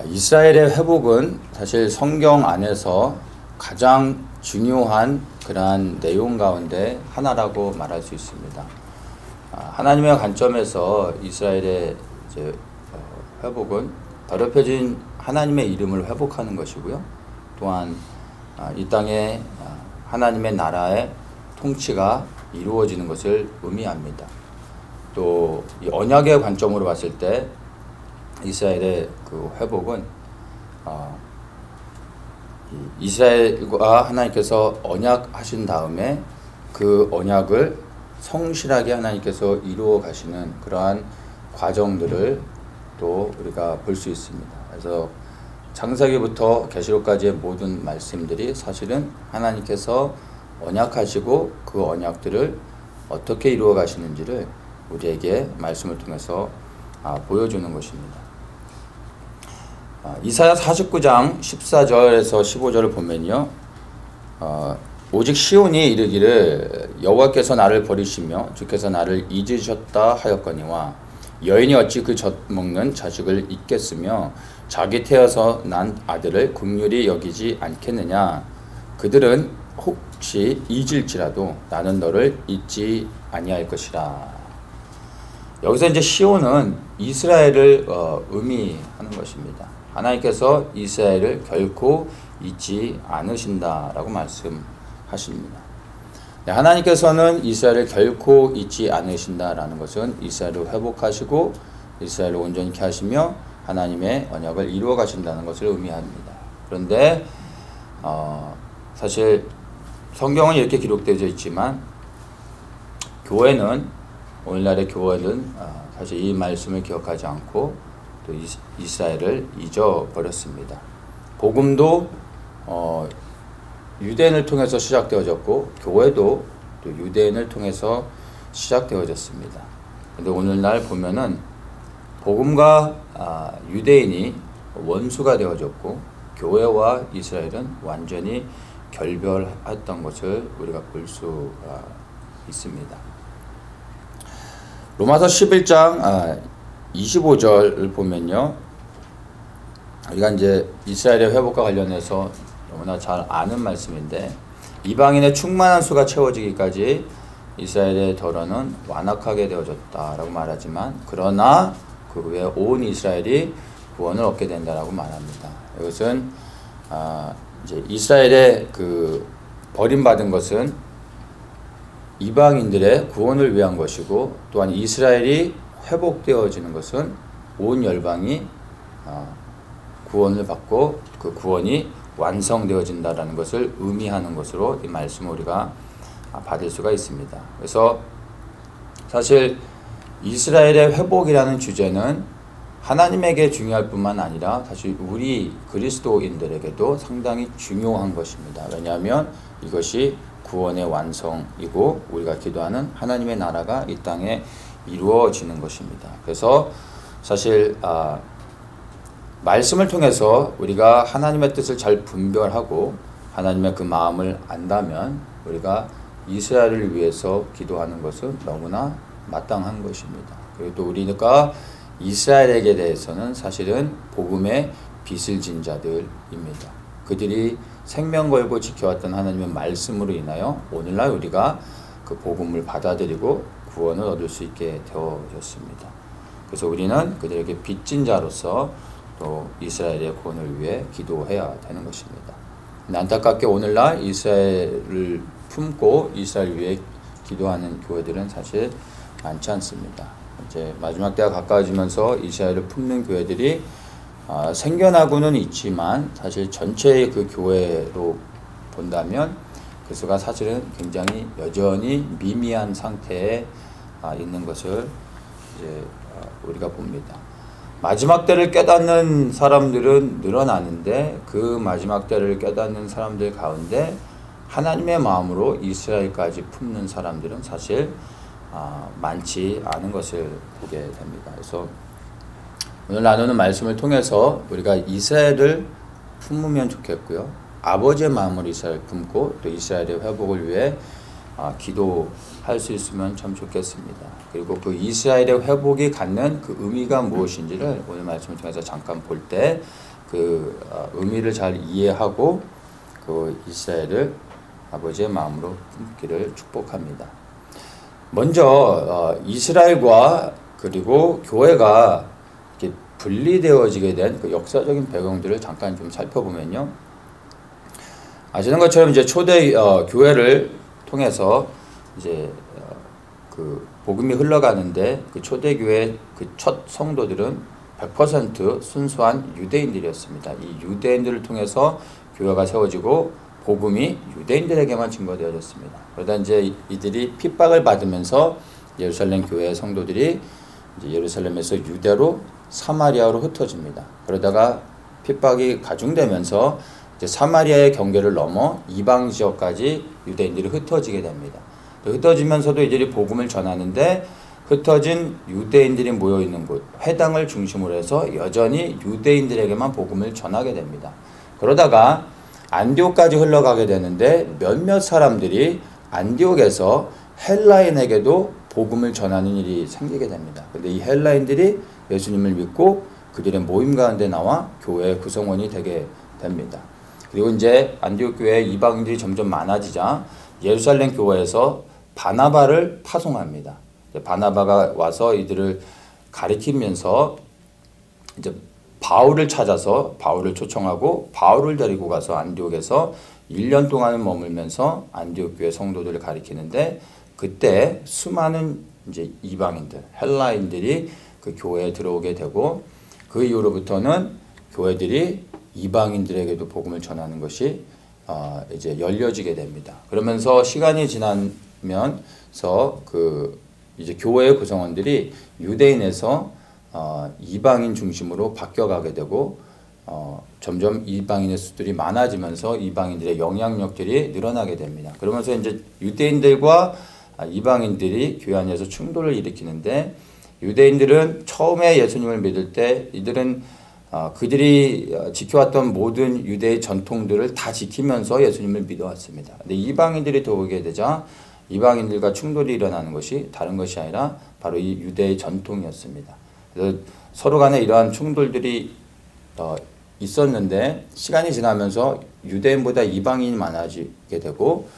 이스라엘의 회복은 사실 성경 안에서 가장 중요한 그러한 내용 가운데 하나라고 말할 수 있습니다. 하나님의 관점에서 이스라엘의 회복은 더럽혀진 하나님의 이름을 회복하는 것이고요. 또한 이 땅에 하나님의 나라의 통치가 이루어지는 것을 의미합니다. 또 이 언약의 관점으로 봤을 때 이스라엘의 그 회복은 이스라엘과 하나님께서 언약하신 다음에 그 언약을 성실하게 하나님께서 이루어 가시는 그러한 과정들을 또 우리가 볼 수 있습니다. 그래서 창세기부터 계시록까지의 모든 말씀들이 사실은 하나님께서 언약하시고 그 언약들을 어떻게 이루어 가시는지를 우리에게 말씀을 통해서 보여주는 것입니다. 이사야 49장 14절에서 15절을 보면요. 오직 시온이 이르기를 여호와께서 나를 버리시며 주께서 나를 잊으셨다 하였거니와 여인이 어찌 그 젖 먹는 자식을 잊겠으며 자기 태어서 난 아들을 긍휼히 여기지 않겠느냐. 그들은 혹시 잊을지라도 나는 너를 잊지 아니할 것이라. 여기서 이제 시온은 이스라엘을 의미하는 것입니다. 하나님께서 이스라엘을 결코 잊지 않으신다라고 말씀하십니다. 하나님께서는 이스라엘을 결코 잊지 않으신다라는 것은 이스라엘을 회복하시고 이스라엘을 온전케 하시며 하나님의 언약을 이루어 가신다는 것을 의미합니다. 그런데 사실 성경은 이렇게 기록되어 있지만 교회는 오늘날의 교회는 사실 이 말씀을 기억하지 않고 또 이스라엘을 잊어버렸습니다. 복음도 유대인을 통해서 시작되어졌고 교회도 또 유대인을 통해서 시작되어졌습니다. 그런데 오늘날 보면은 복음과 유대인이 원수가 되어졌고 교회와 이스라엘은 완전히 결별했던 것을 우리가 볼 수가 있습니다. 로마서 11장 25절을 보면요. 우리가 이제 이스라엘의 회복과 관련해서 너무나 잘 아는 말씀인데 이방인의 충만한 수가 채워지기까지 이스라엘의 덜어는 완악하게 되어졌다라고 말하지만 그러나 그 후에 온 이스라엘이 구원을 얻게 된다라고 말합니다. 이것은 이제 이스라엘의 그 버림받은 것은 이방인들의 구원을 위한 것이고 또한 이스라엘이 회복되어지는 것은 온 열방이 구원을 받고 그 구원이 완성되어진다라는 것을 의미하는 것으로 이 말씀을 우리가 받을 수가 있습니다. 그래서 사실 이스라엘의 회복이라는 주제는 하나님에게 중요할 뿐만 아니라 사실 우리 그리스도인들에게도 상당히 중요한 것입니다. 왜냐하면 이것이 구원의 완성이고 우리가 기도하는 하나님의 나라가 이 땅에 이루어지는 것입니다. 그래서 사실 말씀을 통해서 우리가 하나님의 뜻을 잘 분별하고 하나님의 그 마음을 안다면 우리가 이스라엘을 위해서 기도하는 것은 너무나 마땅한 것입니다. 그리고 또 우리가 이스라엘에게 대해서는 사실은 복음의 빚을 진 자들입니다. 그들이 생명 걸고 지켜왔던 하나님의 말씀으로 인하여 오늘날 우리가 그 복음을 받아들이고 구원을 얻을 수 있게 되어졌습니다. 그래서 우리는 그들에게 빚진 자로서 또 이스라엘의 구원을 위해 기도해야 되는 것입니다. 안타깝게 오늘날 이스라엘을 품고 이스라엘 위해 기도하는 교회들은 사실 많지 않습니다. 이제 마지막 때가 가까워지면서 이스라엘을 품는 교회들이 생겨나고는 있지만 사실 전체의 그 교회로 본다면 그 수가 사실은 굉장히 여전히 미미한 상태에 있는 것을 이제 우리가 봅니다. 마지막 때를 깨닫는 사람들은 늘어나는데 그 마지막 때를 깨닫는 사람들 가운데 하나님의 마음으로 이스라엘까지 품는 사람들은 사실 많지 않은 것을 보게 됩니다. 그래서 오늘 나누는 말씀을 통해서 우리가 이스라엘을 품으면 좋겠고요. 아버지의 마음으로 이스라엘을 품고 또 이스라엘의 회복을 위해 기도할 수 있으면 참 좋겠습니다. 그리고 그 이스라엘의 회복이 갖는 그 의미가 무엇인지를 오늘 말씀을 통해서 잠깐 볼 때 그 의미를 잘 이해하고 그 이스라엘을 아버지의 마음으로 품기를 축복합니다. 먼저 이스라엘과 그리고 교회가 이렇게 분리되어지게 된 그 역사적인 배경들을 잠깐 좀 살펴보면요. 아시는 것처럼 이제 초대 교회를 통해서 이제 그 복음이 흘러가는데 그 초대 교회 그 첫 성도들은 100% 순수한 유대인들이었습니다. 이 유대인들을 통해서 교회가 세워지고 복음이 유대인들에게만 증거되어졌습니다. 그러다 이제 이들이 핍박을 받으면서 예루살렘 교회 성도들이 이제 예루살렘에서 유대로 사마리아로 흩어집니다. 그러다가 핍박이 가중되면서 이제 사마리아의 경계를 넘어 이방 지역까지 유대인들이 흩어지게 됩니다. 흩어지면서도 이들이 복음을 전하는데 흩어진 유대인들이 모여있는 곳, 회당을 중심으로 해서 여전히 유대인들에게만 복음을 전하게 됩니다. 그러다가 안디옥까지 흘러가게 되는데 몇몇 사람들이 안디옥에서 헬라인에게도 복음을 전하는 일이 생기게 됩니다. 그런데 이 헬라인들이 예수님을 믿고 그들의 모임 가운데 나와 교회의 구성원이 되게 됩니다. 그리고 이제 안디옥 교회에 이방인들이 점점 많아지자 예루살렘 교회에서 바나바를 파송합니다. 바나바가 와서 이들을 가리키면서 이제 바울을 찾아서 바울을 초청하고 바울을 데리고 가서 안디옥에서 1년 동안 머물면서 안디옥 교회 성도들을 가리키는데 그때 수많은 이제 이방인들, 헬라인들이 그 교회에 들어오게 되고 그 이후로부터는 교회들이 이방인들에게도 복음을 전하는 것이 이제 열려지게 됩니다. 그러면서 시간이 지나면서 그 이제 교회의 구성원들이 유대인에서 이방인 중심으로 바뀌어가게 되고 점점 이방인의 수들이 많아지면서 이방인들의 영향력들이 늘어나게 됩니다. 그러면서 이제 유대인들과 이방인들이 교회 안에서 충돌을 일으키는데 유대인들은 처음에 예수님을 믿을 때 이들은 그들이 지켜왔던 모든 유대의 전통들을 다 지키면서 예수님을 믿어왔습니다. 근데 이방인들이 들어오게 되자 이방인들과 충돌이 일어나는 것이 다른 것이 아니라 바로 이 유대의 전통이었습니다. 그래서 서로 간에 이러한 충돌들이 있었는데 시간이 지나면서 유대인보다 이방인이 많아지게 되고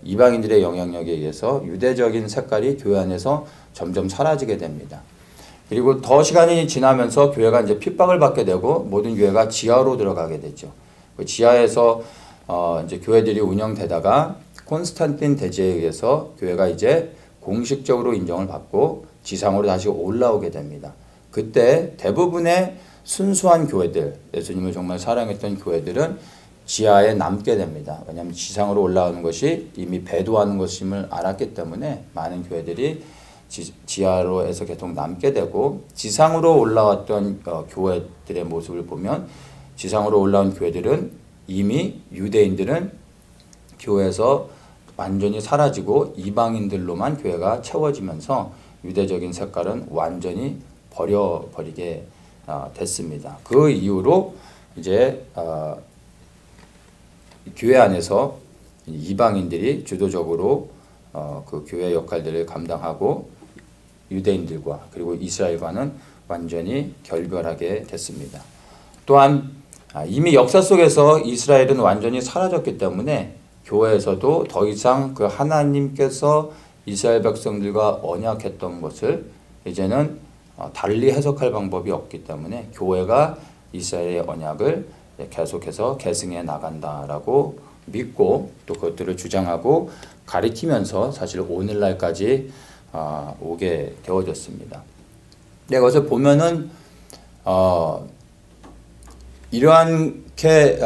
이방인들의 영향력에 의해서 유대적인 색깔이 교회 안에서 점점 사라지게 됩니다. 그리고 더 시간이 지나면서 교회가 이제 핍박을 받게 되고 모든 교회가 지하로 들어가게 되죠. 그 지하에서 이제 교회들이 운영되다가 콘스탄틴 대제에 의해서 교회가 이제 공식적으로 인정을 받고 지상으로 다시 올라오게 됩니다. 그때 대부분의 순수한 교회들, 예수님을 정말 사랑했던 교회들은 지하에 남게 됩니다. 왜냐하면 지상으로 올라오는 것이 이미 배도하는 것임을 알았기 때문에 많은 교회들이 지하로 해서 계속 남게 되고 지상으로 올라왔던 교회들의 모습을 보면 지상으로 올라온 교회들은 이미 유대인들은 교회에서 완전히 사라지고 이방인들로만 교회가 채워지면서 유대적인 색깔은 완전히 버려버리게 됐습니다. 그 이후로 이제 교회 안에서 이방인들이 주도적으로 그 교회 역할들을 감당하고 유대인들과 그리고 이스라엘과는 완전히 결별하게 됐습니다. 또한 이미 역사 속에서 이스라엘은 완전히 사라졌기 때문에 교회에서도 더 이상 그 하나님께서 이스라엘 백성들과 언약했던 것을 이제는 달리 해석할 방법이 없기 때문에 교회가 이스라엘의 언약을 계속해서 계승해 나간다라고 믿고 또 그것들을 주장하고 가리키면서 사실 오늘날까지 오게 되어졌습니다. 네, 그것을 보면은 이러한게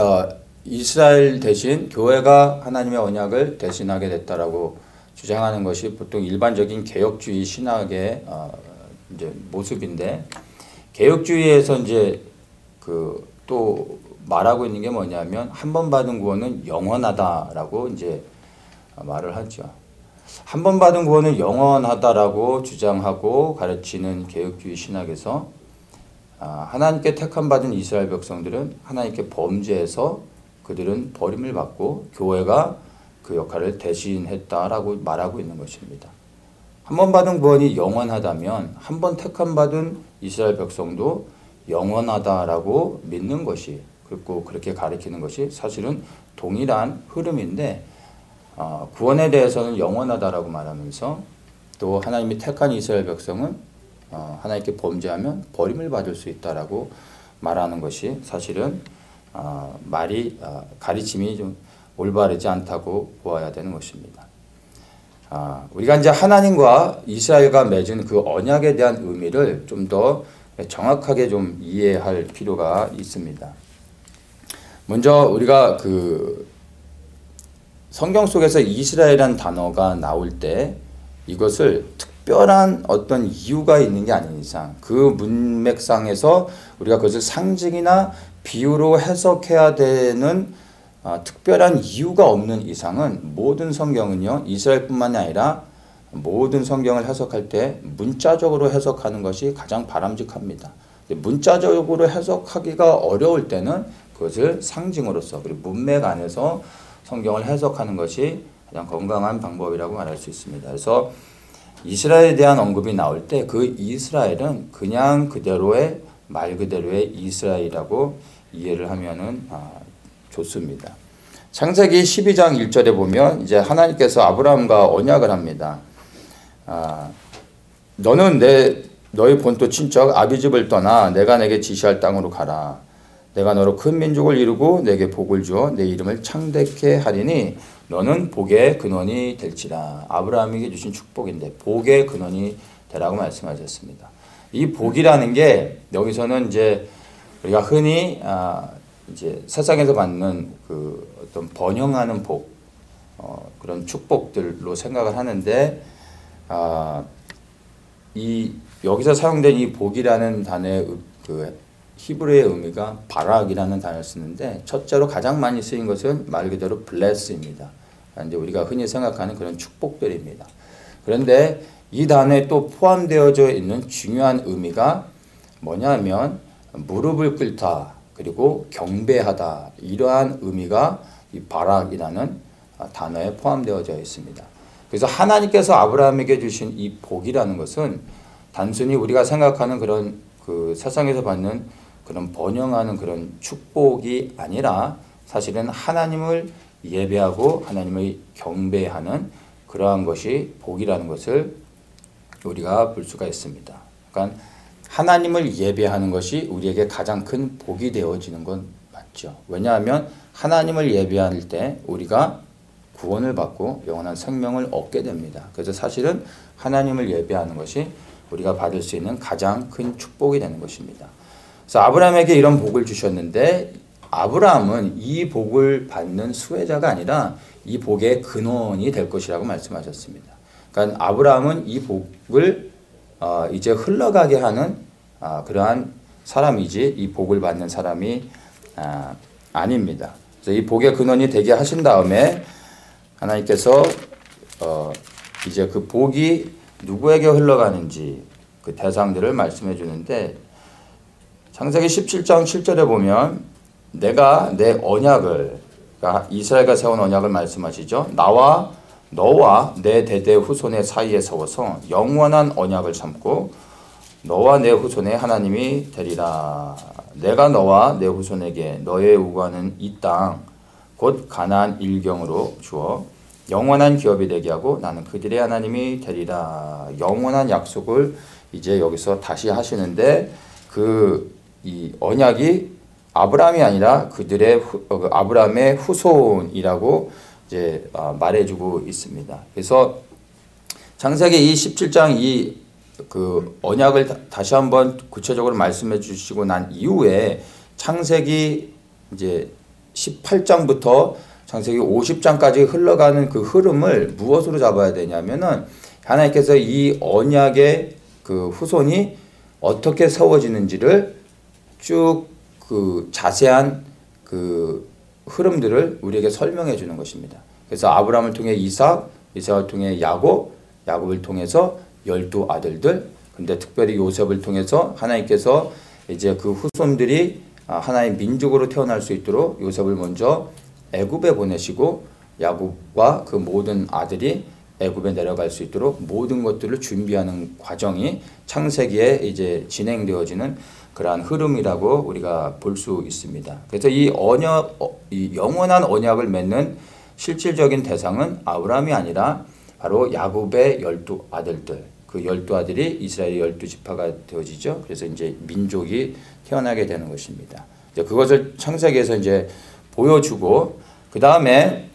이스라엘 대신 교회가 하나님의 언약을 대신하게 됐다라고 주장하는 것이 보통 일반적인 개혁주의 신학의 이제 모습인데 개혁주의에서 이제 그 또 말하고 있는 게 뭐냐면 한 번 받은 구원은 영원하다라고 이제 말을 하죠. 한 번 받은 구원은 영원하다라고 주장하고 가르치는 개혁주의 신학에서 하나님께 택함 받은 이스라엘 백성들은 하나님께 범죄해서 그들은 버림을 받고 교회가 그 역할을 대신했다라고 말하고 있는 것입니다. 한 번 받은 구원이 영원하다면 한 번 택함 받은 이스라엘 백성도 영원하다라고 믿는 것이, 그리고 그렇게 가리키는 것이 사실은 동일한 흐름인데, 구원에 대해서는 영원하다라고 말하면서 또 하나님이 택한 이스라엘 백성은 하나님께 범죄하면 버림을 받을 수 있다라고 말하는 것이 사실은 가르침이 좀 올바르지 않다고 보아야 되는 것입니다. 우리가 이제 하나님과 이스라엘과 맺은 그 언약에 대한 의미를 좀 더 정확하게 좀 이해할 필요가 있습니다. 먼저 우리가 그 성경 속에서 이스라엘이라는 단어가 나올 때 이것을 특별한 어떤 이유가 있는 게 아닌 이상, 그 문맥상에서 우리가 그것을 상징이나 비유로 해석해야 되는 특별한 이유가 없는 이상은 모든 성경은요, 이스라엘뿐만이 아니라 모든 성경을 해석할 때 문자적으로 해석하는 것이 가장 바람직합니다. 문자적으로 해석하기가 어려울 때는 그것을 상징으로서, 그리고 문맥 안에서 성경을 해석하는 것이 가장 건강한 방법이라고 말할 수 있습니다. 그래서 이스라엘에 대한 언급이 나올 때 그 이스라엘은 그냥 그대로의 말 그대로의 이스라엘이라고 이해를 하면은 좋습니다. 창세기 12장 1절에 보면 이제 하나님께서 아브라함과 언약을 합니다. 너는 너의 본토 친척 아비집을 떠나 내가 내게 지시할 땅으로 가라. 내가 너로 큰 민족을 이루고 내게 복을 주어 내 이름을 창대케 하리니 너는 복의 근원이 될지라. 아브라함에게 주신 축복인데 복의 근원이 되라고 말씀하셨습니다. 이 복이라는 게 여기서는 이제 우리가 흔히 이제 세상에서 받는 그 어떤 번영하는 복, 그런 축복들로 생각을 하는데, 여기서 사용된 이 복이라는 단어의 그 히브리의 의미가 바락이라는 단어를 쓰는데, 첫째로 가장 많이 쓰인 것은 말 그대로 bless입니다. 이제 우리가 흔히 생각하는 그런 축복들입니다. 그런데 이 단어에 또 포함되어져 있는 중요한 의미가 뭐냐면 무릎을 꿇다, 그리고 경배하다, 이러한 의미가 이 바락이라는 단어에 포함되어져 있습니다. 그래서 하나님께서 아브라함에게 주신 이 복이라는 것은 단순히 우리가 생각하는 그런 그 세상에서 받는 그런 번영하는 그런 축복이 아니라 사실은 하나님을 예배하고 하나님을 경배하는 그러한 것이 복이라는 것을 우리가 볼 수가 있습니다. 그러니까 하나님을 예배하는 것이 우리에게 가장 큰 복이 되어지는 건 맞죠. 왜냐하면 하나님을 예배할 때 우리가 구원을 받고 영원한 생명을 얻게 됩니다. 그래서 사실은 하나님을 예배하는 것이 우리가 받을 수 있는 가장 큰 축복이 되는 것입니다. 그래서 아브라함에게 이런 복을 주셨는데 아브라함은 이 복을 받는 수혜자가 아니라 이 복의 근원이 될 것이라고 말씀하셨습니다. 그러니까 아브라함은 이 복을 이제 흘러가게 하는 그러한 사람이지 이 복을 받는 사람이 아닙니다. 그래서 이 복의 근원이 되게 하신 다음에 하나님께서 이제 그 복이 누구에게 흘러가는지 그 대상들을 말씀해 주는데, 창세기 17장 7절에 보면 내가 내 언약을, 그러니까 이스라엘과 세운 언약을 말씀하시죠. 나와 너와 내 대대 후손의 사이에 세워서 영원한 언약을 삼고 너와 내 후손의 하나님이 되리라. 내가 너와 내 후손에게 너의 우구하는 이 땅 곧 가나안 일경으로 주어 영원한 기업이 되게 하고 나는 그들의 하나님이 되리라. 영원한 약속을 이제 여기서 다시 하시는데 이 언약이 아브라함이 아니라 그들의 아브라함의 후손이라고 이제 말해주고 있습니다. 그래서 창세기 이 17장 그 언약을 다시 한번 구체적으로 말씀해 주시고 난 이후에 창세기 이제 18장부터 창세기 50장까지 흘러가는 그 흐름을 무엇으로 잡아야 되냐면은 하나님께서 이 언약의 그 후손이 어떻게 세워지는지를 쭉 그 자세한 그 흐름들을 우리에게 설명해 주는 것입니다. 그래서 아브라함을 통해 이삭, 이삭을 통해 야곱, 야곱을 통해서 12아들들, 근데 특별히 요셉을 통해서 하나님께서 이제 그 후손들이 하나의 민족으로 태어날 수 있도록 요셉을 먼저 애굽에 보내시고 야곱과 그 모든 아들이 애굽에 내려갈 수 있도록 모든 것들을 준비하는 과정이 창세기에 이제 진행되어지는 그러한 흐름이라고 우리가 볼 수 있습니다. 그래서 이 영원한 언약을 맺는 실질적인 대상은 아브라함이 아니라 바로 야곱의 12아들들, 그 12아들이 이스라엘의 12지파가 되어지죠. 그래서 이제 민족이 태어나게 되는 것입니다. 이제 그것을 창세기에서 이제 보여주고, 그 다음에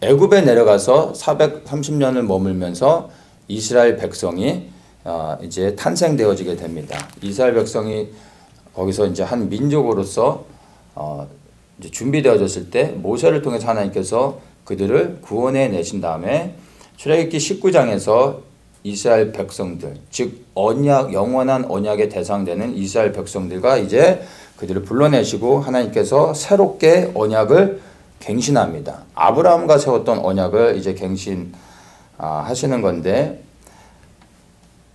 애굽에 내려가서 430년을 머물면서 이스라엘 백성이 이제 탄생되어지게 됩니다. 이스라엘 백성이 거기서 이제 한 민족으로서 이제 준비되어졌을 때 모세를 통해서 하나님께서 그들을 구원해 내신 다음에 출애굽기 19장에서 이스라엘 백성들, 즉 영원한 언약의 대상되는 이스라엘 백성들과 이제 그들을 불러내시고 하나님께서 새롭게 언약을 갱신합니다. 아브라함과 세웠던 언약을 이제 갱신하시는 건데,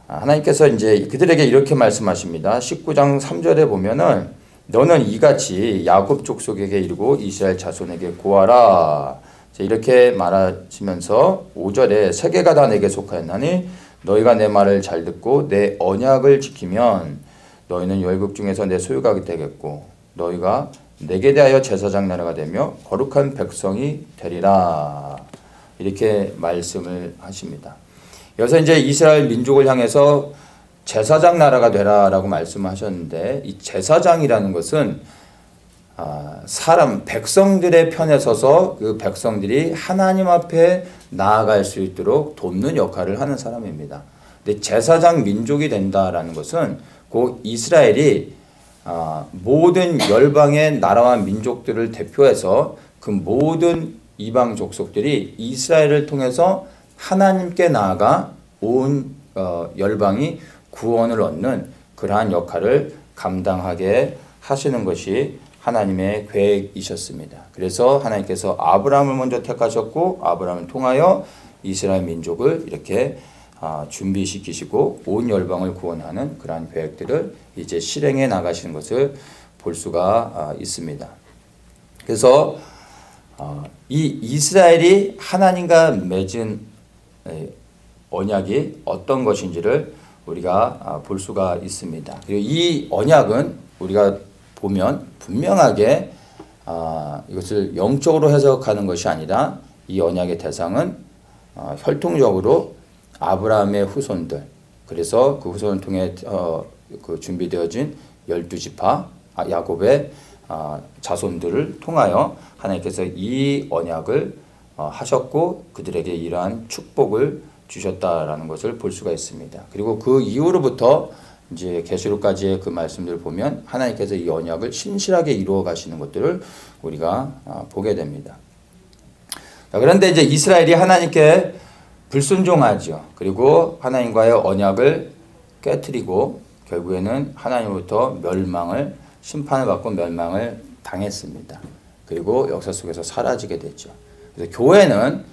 하나님께서 이제 그들에게 이렇게 말씀하십니다. 19장 3절에 보면은 너는 이같이 야곱 족속에게 이르고 이스라엘 자손에게 고하라. 이렇게 말하시면서 5절에 세계가 다 내게 속하였나니 너희가 내 말을 잘 듣고 내 언약을 지키면 너희는 열국 중에서 내 소유가 되겠고 너희가 내게 대하여 제사장 나라가 되며 거룩한 백성이 되리라. 이렇게 말씀을 하십니다. 여기서 이제 이스라엘 민족을 향해서 제사장 나라가 되라라고 말씀하셨는데, 이 제사장이라는 것은 백성들의 편에 서서 그 백성들이 하나님 앞에 나아갈 수 있도록 돕는 역할을 하는 사람입니다. 근데 제사장 민족이 된다라는 것은 그 이스라엘이 모든 열방의 나라와 민족들을 대표해서 그 모든 이방 족속들이 이스라엘을 통해서 하나님께 나아가 온 열방이 구원을 얻는 그러한 역할을 감당하게 하시는 것이 하나님의 계획이셨습니다. 그래서 하나님께서 아브라함을 먼저 택하셨고 아브라함을 통하여 이스라엘 민족을 이렇게 준비시키시고 온 열방을 구원하는 그러한 계획들을 이제 실행해 나가시는 것을 볼 수가 있습니다. 그래서 이 이스라엘이 하나님과 맺은 언약이 어떤 것인지를 우리가 볼 수가 있습니다. 그리고 이 언약은 우리가 보면 분명하게 이것을 영적으로 해석하는 것이 아니라 이 언약의 대상은 혈통적으로 아브라함의 후손들, 그래서 그 후손을 통해 그 준비되어진 12지파 야곱의 자손들을 통하여 하나님께서 이 언약을 하셨고 그들에게 이러한 축복을 주셨다라는 것을 볼 수가 있습니다. 그리고 그 이후로부터 이제 계시록까지의 그 말씀들을 보면 하나님께서 이 언약을 신실하게 이루어 가시는 것들을 우리가 보게 됩니다. 그런데 이제 이스라엘이 하나님께 불순종하죠. 그리고 하나님과의 언약을 깨트리고 결국에는 하나님으로부터 심판을 받고 멸망을 당했습니다. 그리고 역사 속에서 사라지게 됐죠. 그래서 교회는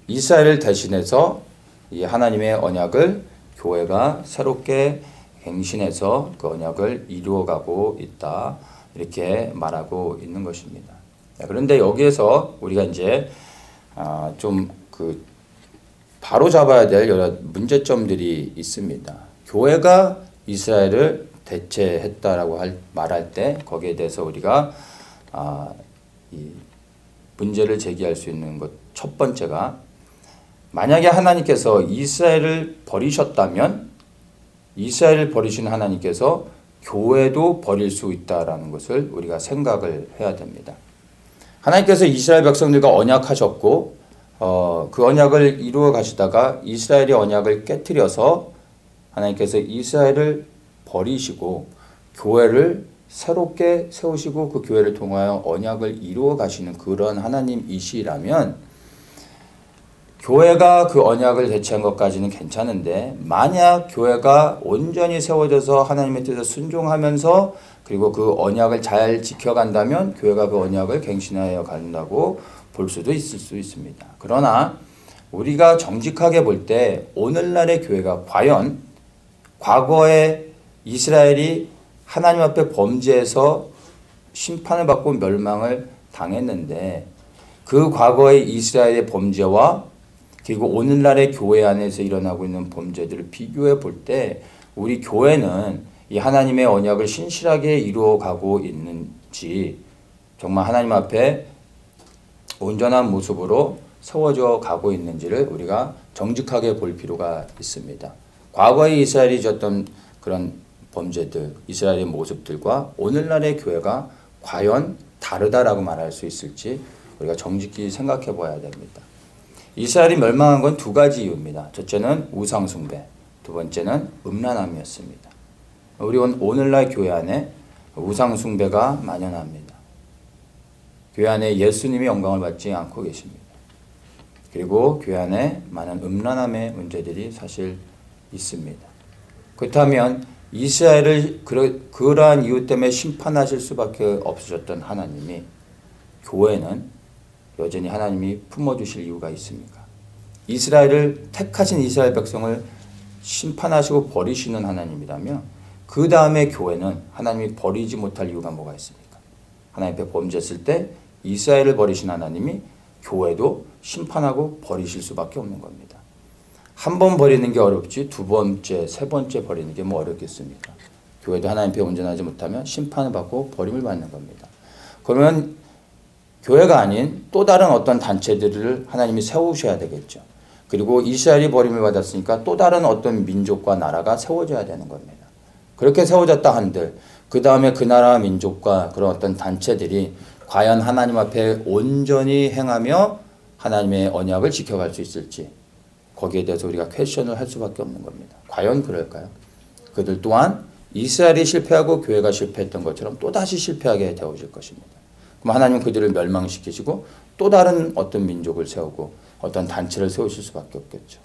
이스라엘을 대신해서 이 하나님의 언약을 교회가 새롭게 갱신해서 그 언약을 이루어가고 있다, 이렇게 말하고 있는 것입니다. 그런데 여기에서 우리가 이제 좀 바로 잡아야 될 여러 문제점들이 있습니다. 교회가 이스라엘을 대체했다라고 말할 때 거기에 대해서 우리가 이 문제를 제기할 수 있는 것 첫 번째가, 만약에 하나님께서 이스라엘을 버리셨다면 이스라엘을 버리신 하나님께서 교회도 버릴 수 있다라는 것을 우리가 생각을 해야 됩니다. 하나님께서 이스라엘 백성들과 언약하셨고 그 언약을 이루어 가시다가 이스라엘의 언약을 깨트려서 하나님께서 이스라엘을 버리시고 교회를 새롭게 세우시고 그 교회를 통하여 언약을 이루어 가시는 그런 하나님이시라면 교회가 그 언약을 대체한 것까지는 괜찮은데, 만약 교회가 온전히 세워져서 하나님의 뜻에 순종하면서 그리고 그 언약을 잘 지켜간다면 교회가 그 언약을 갱신하여 간다고 볼 수도 있을 수 있습니다. 그러나 우리가 정직하게 볼 때 오늘날의 교회가 과연 과거에 이스라엘이 하나님 앞에 범죄해서 심판을 받고 멸망을 당했는데 그 과거의 이스라엘의 범죄와 그리고 오늘날의 교회 안에서 일어나고 있는 범죄들을 비교해 볼 때 우리 교회는 이 하나님의 언약을 신실하게 이루어가고 있는지 정말 하나님 앞에 온전한 모습으로 세워져 가고 있는지를 우리가 정직하게 볼 필요가 있습니다. 과거에 이스라엘이 졌던 그런 범죄들, 이스라엘의 모습들과 오늘날의 교회가 과연 다르다라고 말할 수 있을지 우리가 정직히 생각해 봐야 됩니다. 이스라엘이 멸망한 건 두 가지 이유입니다. 첫째는 우상숭배, 두 번째는 음란함이었습니다. 우리 오늘날 교회 안에 우상숭배가 만연합니다. 교회 안에 예수님이 영광을 받지 않고 계십니다. 그리고 교회 안에 많은 음란함의 문제들이 사실 있습니다. 그렇다면 이스라엘을 그러한 이유 때문에 심판하실 수밖에 없으셨던 하나님이 교회는 여전히 하나님이 품어주실 이유가 있습니까? 이스라엘을 택하신 이스라엘 백성을 심판하시고 버리시는 하나님이라면 그 다음에 교회는 하나님이 버리지 못할 이유가 뭐가 있습니까? 하나님 앞에 범죄했을 때 이스라엘을 버리신 하나님이 교회도 심판하고 버리실 수밖에 없는 겁니다. 한 번 버리는 게 어렵지 두 번째, 세 번째 버리는 게 뭐 어렵겠습니까? 교회도 하나님 앞에 온전하지 못하면 심판을 받고 버림을 받는 겁니다. 그러면 교회가 아닌 또 다른 어떤 단체들을 하나님이 세우셔야 되겠죠. 그리고 이스라엘이 버림을 받았으니까 또 다른 어떤 민족과 나라가 세워져야 되는 겁니다. 그렇게 세워졌다 한들 그 다음에 그 나라 민족과 그런 어떤 단체들이 과연 하나님 앞에 온전히 행하며 하나님의 언약을 지켜갈 수 있을지 거기에 대해서 우리가 퀘스천을 할 수밖에 없는 겁니다. 과연 그럴까요? 그들 또한 이스라엘이 실패하고 교회가 실패했던 것처럼 또다시 실패하게 되어질 것입니다. 그럼 하나님은 그들을 멸망시키시고 또 다른 어떤 민족을 세우고 어떤 단체를 세우실 수밖에 없겠죠.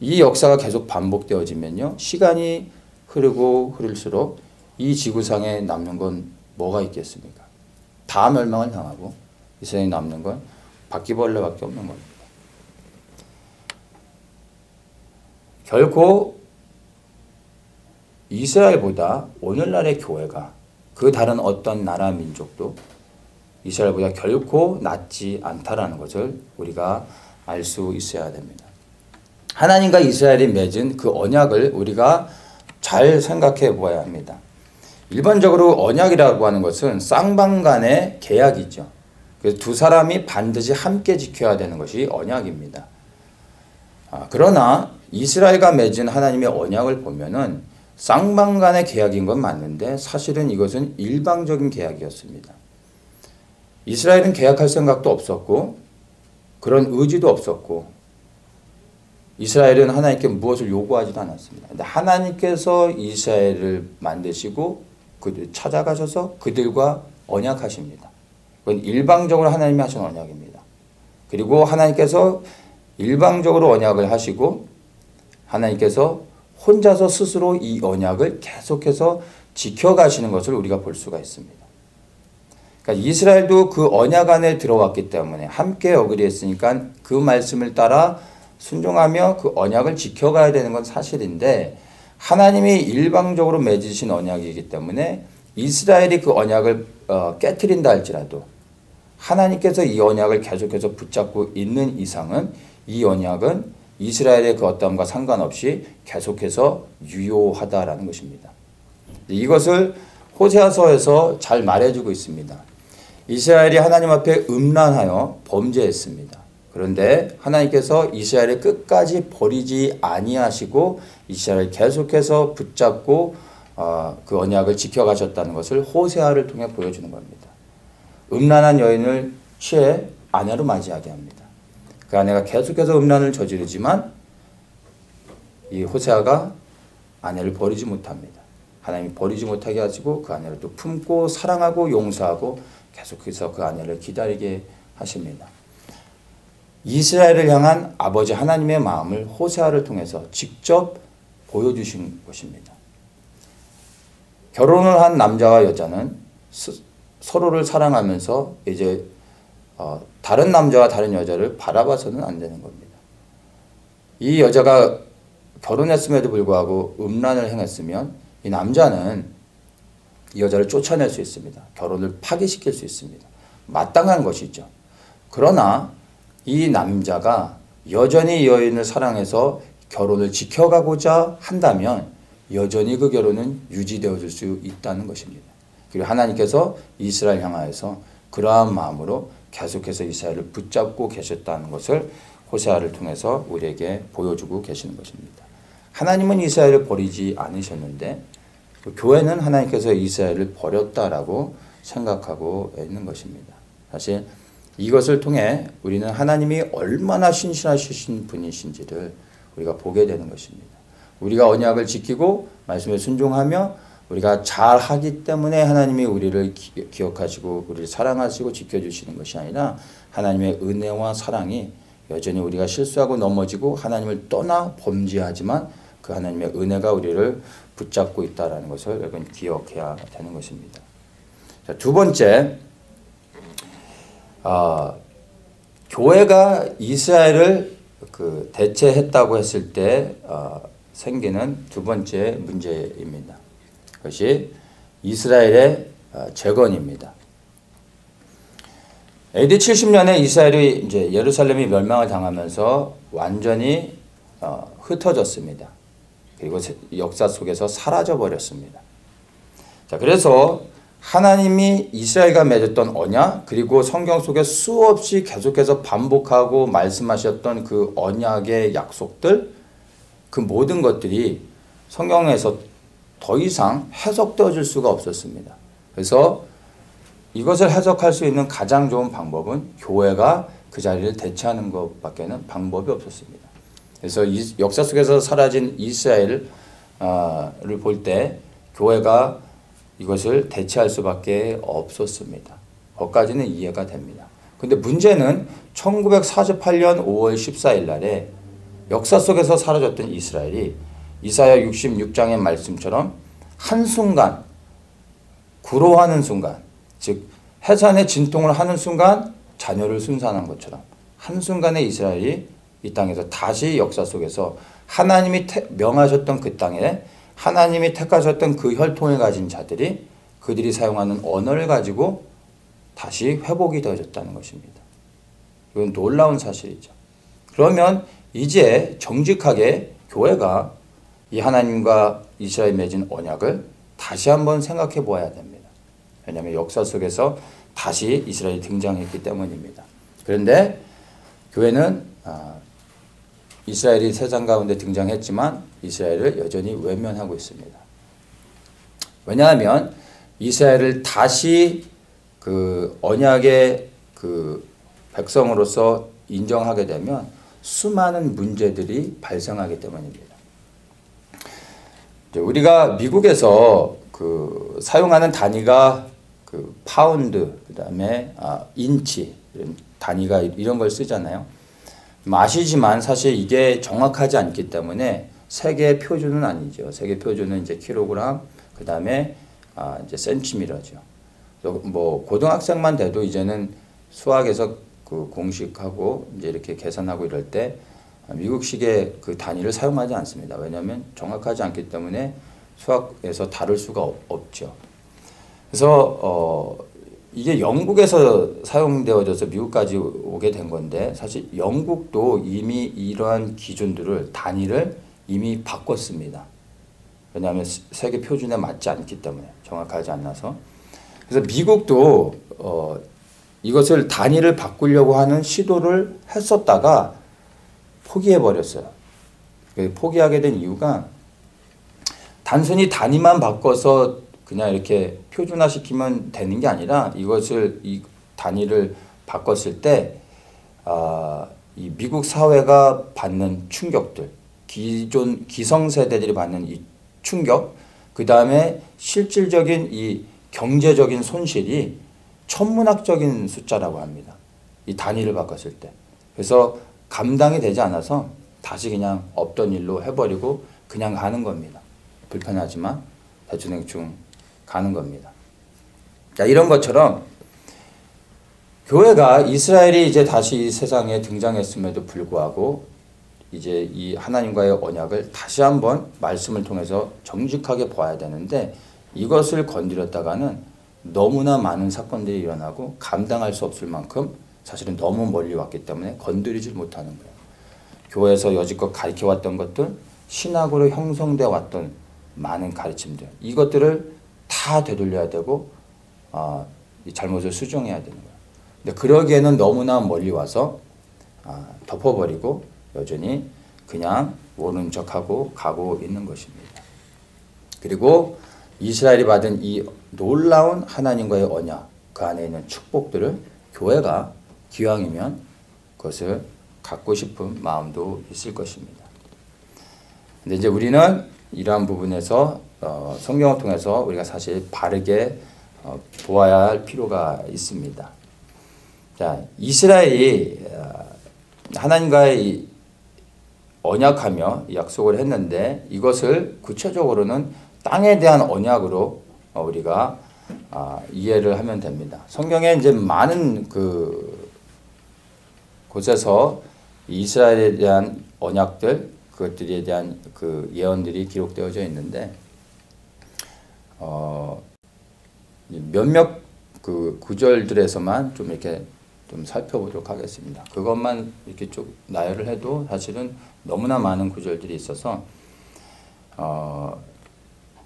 이 역사가 계속 반복되어지면요. 시간이 흐르고 흐를수록 이 지구상에 남는 건 뭐가 있겠습니까? 다 멸망을 당하고 이 세상에 남는 건 바퀴벌레밖에 없는 겁니다. 결코 이스라엘보다 오늘날의 교회가 그 다른 어떤 나라 민족도 이스라엘보다 결코 낫지 않다라는 것을 우리가 알 수 있어야 됩니다. 하나님과 이스라엘이 맺은 그 언약을 우리가 잘 생각해 보아야 합니다. 일반적으로 언약이라고 하는 것은 쌍방 간의 계약이죠. 그래서 두 사람이 반드시 함께 지켜야 되는 것이 언약입니다. 그러나 이스라엘과 맺은 하나님의 언약을 보면은 쌍방 간의 계약인 건 맞는데 사실은 이것은 일방적인 계약이었습니다. 이스라엘은 계약할 생각도 없었고 그런 의지도 없었고 이스라엘은 하나님께 무엇을 요구하지도 않았습니다. 근데 하나님께서 이스라엘을 만드시고 그들 찾아가셔서 그들과 언약하십니다. 그건 일방적으로 하나님이 하신 언약입니다. 그리고 하나님께서 일방적으로 언약을 하시고 하나님께서 혼자서 스스로 이 언약을 계속해서 지켜가시는 것을 우리가 볼 수가 있습니다. 그러니까 이스라엘도 그 언약 안에 들어왔기 때문에 함께 어그리했으니까 그 말씀을 따라 순종하며 그 언약을 지켜가야 되는 건 사실인데 하나님이 일방적으로 맺으신 언약이기 때문에 이스라엘이 그 언약을 깨트린다 할지라도 하나님께서 이 언약을 계속해서 붙잡고 있는 이상은 이 언약은 이스라엘의 그 어떠함과 상관없이 계속해서 유효하다라는 것입니다. 이것을 호세아서에서 잘 말해주고 있습니다. 이스라엘이 하나님 앞에 음란하여 범죄했습니다. 그런데 하나님께서 이스라엘을 끝까지 버리지 아니하시고 이스라엘을 계속해서 붙잡고 그 언약을 지켜가셨다는 것을 호세아를 통해 보여주는 겁니다. 음란한 여인을 취해 아내로 맞이하게 합니다. 그 아내가 계속해서 음란을 저지르지만 이 호세아가 아내를 버리지 못합니다. 하나님이 버리지 못하게 하시고 그 아내를 또 품고 사랑하고 용서하고 계속해서 그 아내를 기다리게 하십니다. 이스라엘을 향한 아버지 하나님의 마음을 호세아를 통해서 직접 보여주신 것입니다. 결혼을 한 남자와 여자는 서로를 사랑하면서 이제 다른 남자와 다른 여자를 바라봐서는 안 되는 겁니다. 이 여자가 결혼했음에도 불구하고 음란을 행했으면 이 남자는 이 여자를 쫓아낼 수 있습니다. 결혼을 파기시킬 수 있습니다. 마땅한 것이죠. 그러나 이 남자가 여전히 여인을 사랑해서 결혼을 지켜가고자 한다면 여전히 그 결혼은 유지되어질 수 있다는 것입니다. 그리고 하나님께서 이스라엘 향하여서 그러한 마음으로 계속해서 이스라엘을 붙잡고 계셨다는 것을 호세아를 통해서 우리에게 보여주고 계시는 것입니다. 하나님은 이스라엘을 버리지 않으셨는데 교회는 하나님께서 이스라엘을 버렸다라고 생각하고 있는 것입니다. 사실 이것을 통해 우리는 하나님이 얼마나 신실하신 분이신지를 우리가 보게 되는 것입니다. 우리가 언약을 지키고 말씀에 순종하며 우리가 잘하기 때문에 하나님이 우리를 기억하시고 우리를 사랑하시고 지켜주시는 것이 아니라 하나님의 은혜와 사랑이 여전히 우리가 실수하고 넘어지고 하나님을 떠나 범죄하지만 그 하나님의 은혜가 우리를 붙잡고 있다는 것을 여러분 기억해야 되는 것입니다. 자, 두 번째, 교회가 이스라엘을 대체했다고 했을 때 생기는 두 번째 문제입니다. 그것이 이스라엘의 재건입니다. AD 70년에 이스라엘이 이제 예루살렘이 멸망을 당하면서 완전히 흩어졌습니다. 그리고 역사 속에서 사라져 버렸습니다. 자, 그래서 하나님이 이스라엘과 맺었던 언약, 그리고 성경 속에 수없이 계속해서 반복하고 말씀하셨던 그 언약의 약속들, 그 모든 것들이 성경에서 더 이상 해석되어질 수가 없었습니다. 그래서 이것을 해석할 수 있는 가장 좋은 방법은 교회가 그 자리를 대체하는 것밖에는 방법이 없었습니다. 그래서 역사 속에서 사라진 이스라엘을 볼 때 교회가 이것을 대체할 수밖에 없었습니다. 거기까지는 이해가 됩니다. 그런데 문제는 1948년 5월 14일 날에 역사 속에서 사라졌던 이스라엘이 이사야 66장의 말씀처럼 한순간 구로하는 순간, 즉 해산의 진통을 하는 순간 자녀를 순산한 것처럼 한순간에 이스라엘이 이 땅에서 다시 역사 속에서 하나님이 명하셨던 그 땅에 하나님이 택하셨던 그 혈통을 가진 자들이 그들이 사용하는 언어를 가지고 다시 회복이 되어졌다는 것입니다. 이건 놀라운 사실이죠. 그러면 이제 정직하게 교회가 이 하나님과 이스라엘 맺은 언약을 다시 한번 생각해 보아야 됩니다. 왜냐하면 역사 속에서 다시 이스라엘이 등장했기 때문입니다. 그런데 교회는 이스라엘이 세상 가운데 등장했지만 이스라엘을 여전히 외면하고 있습니다. 왜냐하면 이스라엘을 다시 그 언약의 그 백성으로서 인정하게 되면 수많은 문제들이 발생하기 때문입니다. 우리가 미국에서 그 사용하는 단위가 그 파운드, 그다음에 인치 이런 단위가 이런 걸 쓰잖아요. 아시지만 사실 이게 정확하지 않기 때문에 세계 표준은 아니죠. 세계 표준은 이제 킬로그램, 그다음에 이제 센티미터죠. 뭐 고등학생만 돼도 이제는 수학에서 그 공식하고 이제 이렇게 계산하고 이럴 때 미국식의 그 단위를 사용하지 않습니다. 왜냐하면 정확하지 않기 때문에 수학에서 다룰 수가 없죠. 그래서 이게 영국에서 사용되어져서 미국까지 오게 된 건데 사실 영국도 이미 이러한 기준들을 단위를 이미 바꿨습니다. 왜냐하면 세계 표준에 맞지 않기 때문에 정확하지 않아서. 그래서 미국도 이것을 단위를 바꾸려고 하는 시도를 했었다가 포기해버렸어요. 포기하게 된 이유가 단순히 단위만 바꿔서 그냥 이렇게 표준화시키면 되는 게 아니라 이것을 이 단위를 바꿨을 때 이 미국 사회가 받는 충격들, 기존 기성세대들이 받는 이 충격, 그 다음에 실질적인 이 경제적인 손실이 천문학적인 숫자라고 합니다. 이 단위를 바꿨을 때. 그래서 감당이 되지 않아서 다시 그냥 없던 일로 해버리고 그냥 가는 겁니다. 불편하지만 대충대충 가는 겁니다. 자, 이런 것처럼 교회가 이스라엘이 이제 다시 이 세상에 등장했음에도 불구하고 이제 이 하나님과의 언약을 다시 한번 말씀을 통해서 정직하게 봐야 되는데 이것을 건드렸다가는 너무나 많은 사건들이 일어나고 감당할 수 없을 만큼 사실은 너무 멀리 왔기 때문에 건드리질 못하는 거예요. 교회에서 여지껏 가르쳐왔던 것들, 신학으로 형성되어 왔던 많은 가르침들, 이것들을 다 되돌려야 되고 이 잘못을 수정해야 되는 거예요. 근데 그러기에는 너무나 멀리 와서 덮어버리고 여전히 그냥 모른 척하고 가고 있는 것입니다. 그리고 이스라엘이 받은 이 놀라운 하나님과의 언약, 그 안에 있는 축복들을 교회가 기왕이면 그것을 갖고 싶은 마음도 있을 것입니다. 근데 이제 우리는 이러한 부분에서 성경을 통해서 우리가 사실 바르게 보아야 할 필요가 있습니다. 자, 이스라엘이 하나님과의 언약하며 약속을 했는데 이것을 구체적으로는 땅에 대한 언약으로 우리가 이해를 하면 됩니다. 성경에 이제 많은 곳에서 이스라엘에 대한 언약들, 그것들에 대한 그 예언들이 기록되어져 있는데 몇몇 그 구절들에서만 좀 이렇게 좀 살펴보도록 하겠습니다. 그것만 이렇게 쭉 나열을 해도 사실은 너무나 많은 구절들이 있어서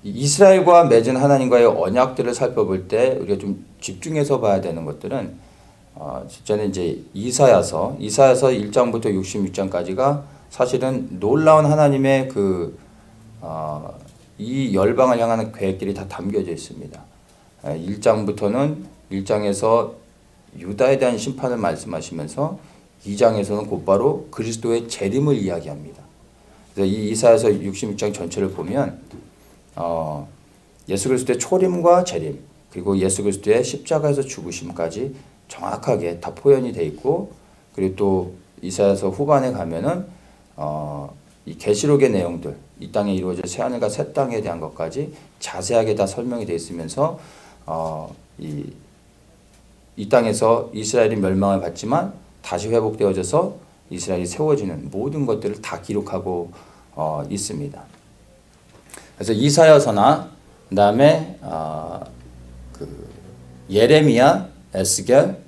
이스라엘과 맺은 하나님과의 언약들을 살펴볼 때 우리가 좀 집중해서 봐야 되는 것들은 저는 이제 이사야서 1장부터 66장까지가 사실은 놀라운 하나님의 이 열방을 향하는 계획들이 다 담겨져 있습니다. 1장부터는 1장에서 유다에 대한 심판을 말씀하시면서 2장에서는 곧바로 그리스도의 재림을 이야기합니다. 그래서 이 이사야서 66장 전체를 보면 예수 그리스도의 초림과 재림, 그리고 예수 그리스도의 십자가에서 죽으심까지 정확하게 다 포현이 되어 있고, 그리고 또 이사야서 후반에 가면은 이 계시록의 내용들, 이 땅에 이루어질 새 하늘과 새 땅에 대한 것까지 자세하게 다 설명이 되어 있으면서 이 땅에서 이스라엘이 멸망을 받지만 다시 회복되어져서 이스라엘이 세워지는 모든 것들을 다 기록하고 있습니다. 그래서 이사야서나 그다음에 예레미야, 에스겔,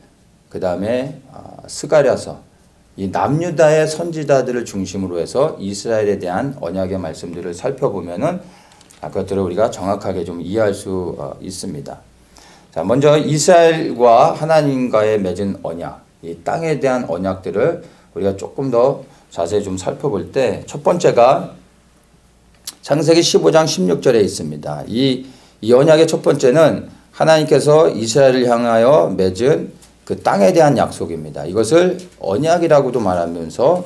그다음에 스가랴서, 이 남유다의 선지자들을 중심으로 해서 이스라엘에 대한 언약의 말씀들을 살펴보면은 그것들을 우리가 정확하게 좀 이해할 수 있습니다. 자, 먼저 이스라엘과 하나님과의 맺은 언약, 이 땅에 대한 언약들을 우리가 조금 더 자세히 좀 살펴볼 때 첫 번째가 창세기 15장 16절에 있습니다. 이 언약의 첫 번째는 하나님께서 이스라엘을 향하여 맺은 그 땅에 대한 약속입니다. 이것을 언약이라고도 말하면서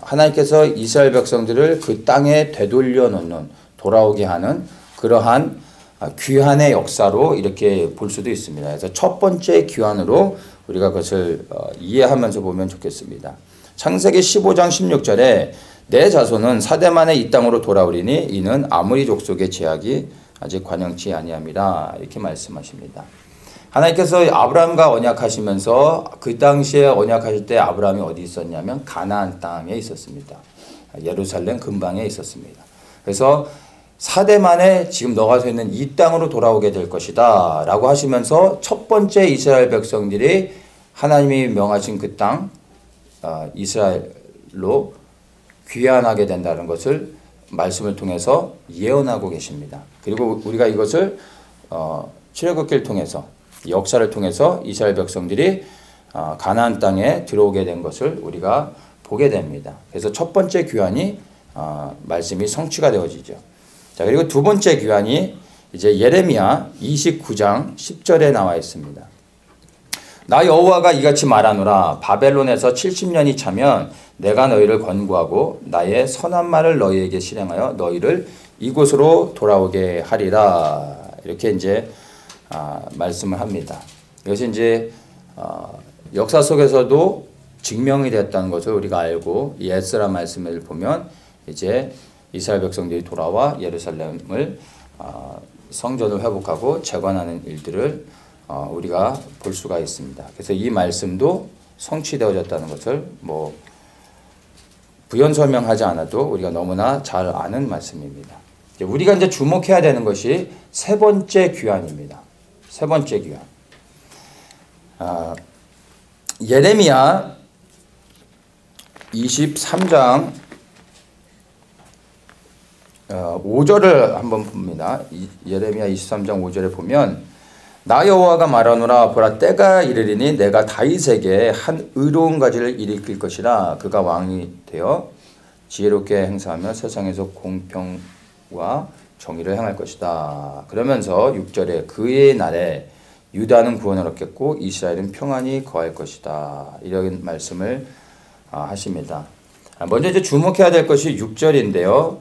하나님께서 이스라엘 백성들을 그 땅에 되돌려 놓는, 돌아오게 하는 그러한 귀환의 역사로 이렇게 볼 수도 있습니다. 그래서 첫 번째 귀환으로 우리가 그것을 이해하면서 보면 좋겠습니다. 창세기 15장 16절에 내 자손은 사대 만에 이 땅으로 돌아오리니 이는 아모리 족속의 제약이 아직 관영치 아니함이라, 이렇게 말씀하십니다. 하나님께서 아브라함과 언약하시면서 그 당시에 언약하실 때 아브라함이 어디 있었냐면 가나안 땅에 있었습니다. 예루살렘 근방에 있었습니다. 그래서 사대 만에 지금 너가 서 있는 이 땅으로 돌아오게 될 것이다 라고 하시면서 첫 번째 이스라엘 백성들이 하나님이 명하신 그 땅 이스라엘로 귀환하게 된다는 것을 말씀을 통해서 예언하고 계십니다. 그리고 우리가 이것을 출애굽기를 통해서, 역사를 통해서 이스라엘 백성들이 가나안 땅에 들어오게 된 것을 우리가 보게 됩니다. 그래서 첫 번째 귀환이 말씀이 성취가 되어지죠. 자, 그리고 두 번째 귀환이 이제 예레미야 29장 10절에 나와 있습니다. 나 여호와가 이같이 말하노라. 바벨론에서 70년이 차면 내가 너희를 권고하고 나의 선한 말을 너희에게 실행하여 너희를 이곳으로 돌아오게 하리라. 이렇게 이제 말씀을 합니다. 이것이 이제 역사 속에서도 증명이 됐다는 것을 우리가 알고, 이 에스라 말씀을 보면 이제 이스라엘 백성들이 돌아와 예루살렘을 성전을 회복하고 재건하는 일들을 우리가 볼 수가 있습니다. 그래서 이 말씀도 성취되어졌다는 것을 부연 설명하지 않아도 우리가 너무나 잘 아는 말씀입니다. 우리가 이제 주목해야 되는 것이 세 번째 귀환입니다. 세 번째 귀환. 예레미야 23장 5절을 한번 봅니다. 예레미야 23장 5절에 보면 나 여호와가 말하노라 보라 때가 이르리니 내가 다윗에게 한 의로운 가지를 일으킬 것이라 그가 왕이 되어 지혜롭게 행사하며 세상에서 공평과 정의를 행할 것이다. 그러면서 6절에 그의 날에 유다는 구원을 얻겠고 이스라엘은 평안히 거할 것이다. 이런 말씀을 하십니다. 먼저 이제 주목해야 될 것이 6절인데요.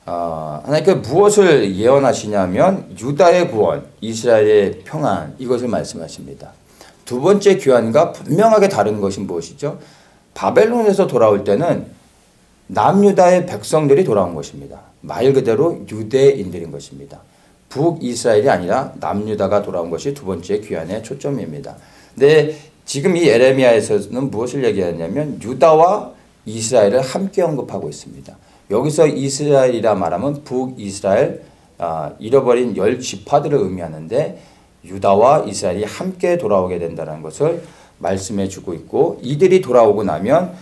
하나님께서 무엇을 예언하시냐면 유다의 구원, 이스라엘의 평안 이것을 말씀하십니다. 두 번째 귀환과 분명하게 다른 것이 무엇이죠? 바벨론에서 돌아올 때는 남유다의 백성들이 돌아온 것입니다. 말 그대로 유대인들인 것입니다. 북이스라엘이 아니라 남유다가 돌아온 것이 두 번째 귀환의 초점입니다. 근데 지금 이 예레미야에서는 무엇을 얘기하냐면 유다와 이스라엘을 함께 언급하고 있습니다. 여기서 이스라엘이라 말하면 북이스라엘 잃어버린 10지파들을 의미하는데 유다와 이스라엘이 함께 돌아오게 된다는 것을 말씀해 주고 있고 이들이 돌아오고 나면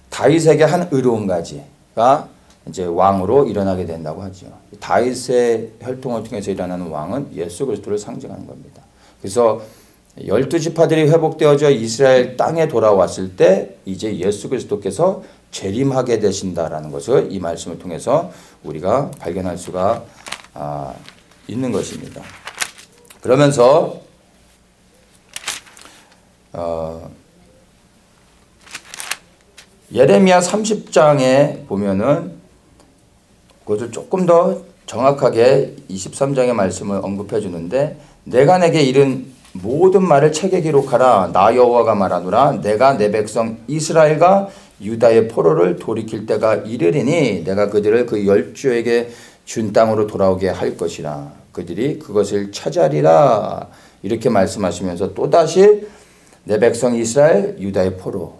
다윗에게 한 의로운 가지가 이제 왕으로 일어나게 된다고 하죠. 다윗의 혈통을 통해서 일어나는 왕은 예수 그리스도를 상징하는 겁니다. 그래서 12지파들이 회복되어져 이스라엘 땅에 돌아왔을 때 이제 예수 그리스도께서 재림하게 되신다라는 것을 이 말씀을 통해서 우리가 발견할 수가 있는 것입니다. 그러면서 예레미야 30장에 보면은 그것을 조금 더 정확하게 23장의 말씀을 언급해 주는데 내가 내게 이른 모든 말을 책에 기록하라. 나 여호와가 말하노라. 내가 내 백성 이스라엘과 유다의 포로를 돌이킬 때가 이르리니 내가 그들을 그 열주에게 준 땅으로 돌아오게 할 것이라. 그들이 그것을 차지하리라. 이렇게 말씀하시면서 또다시 내 백성 이스라엘 유다의 포로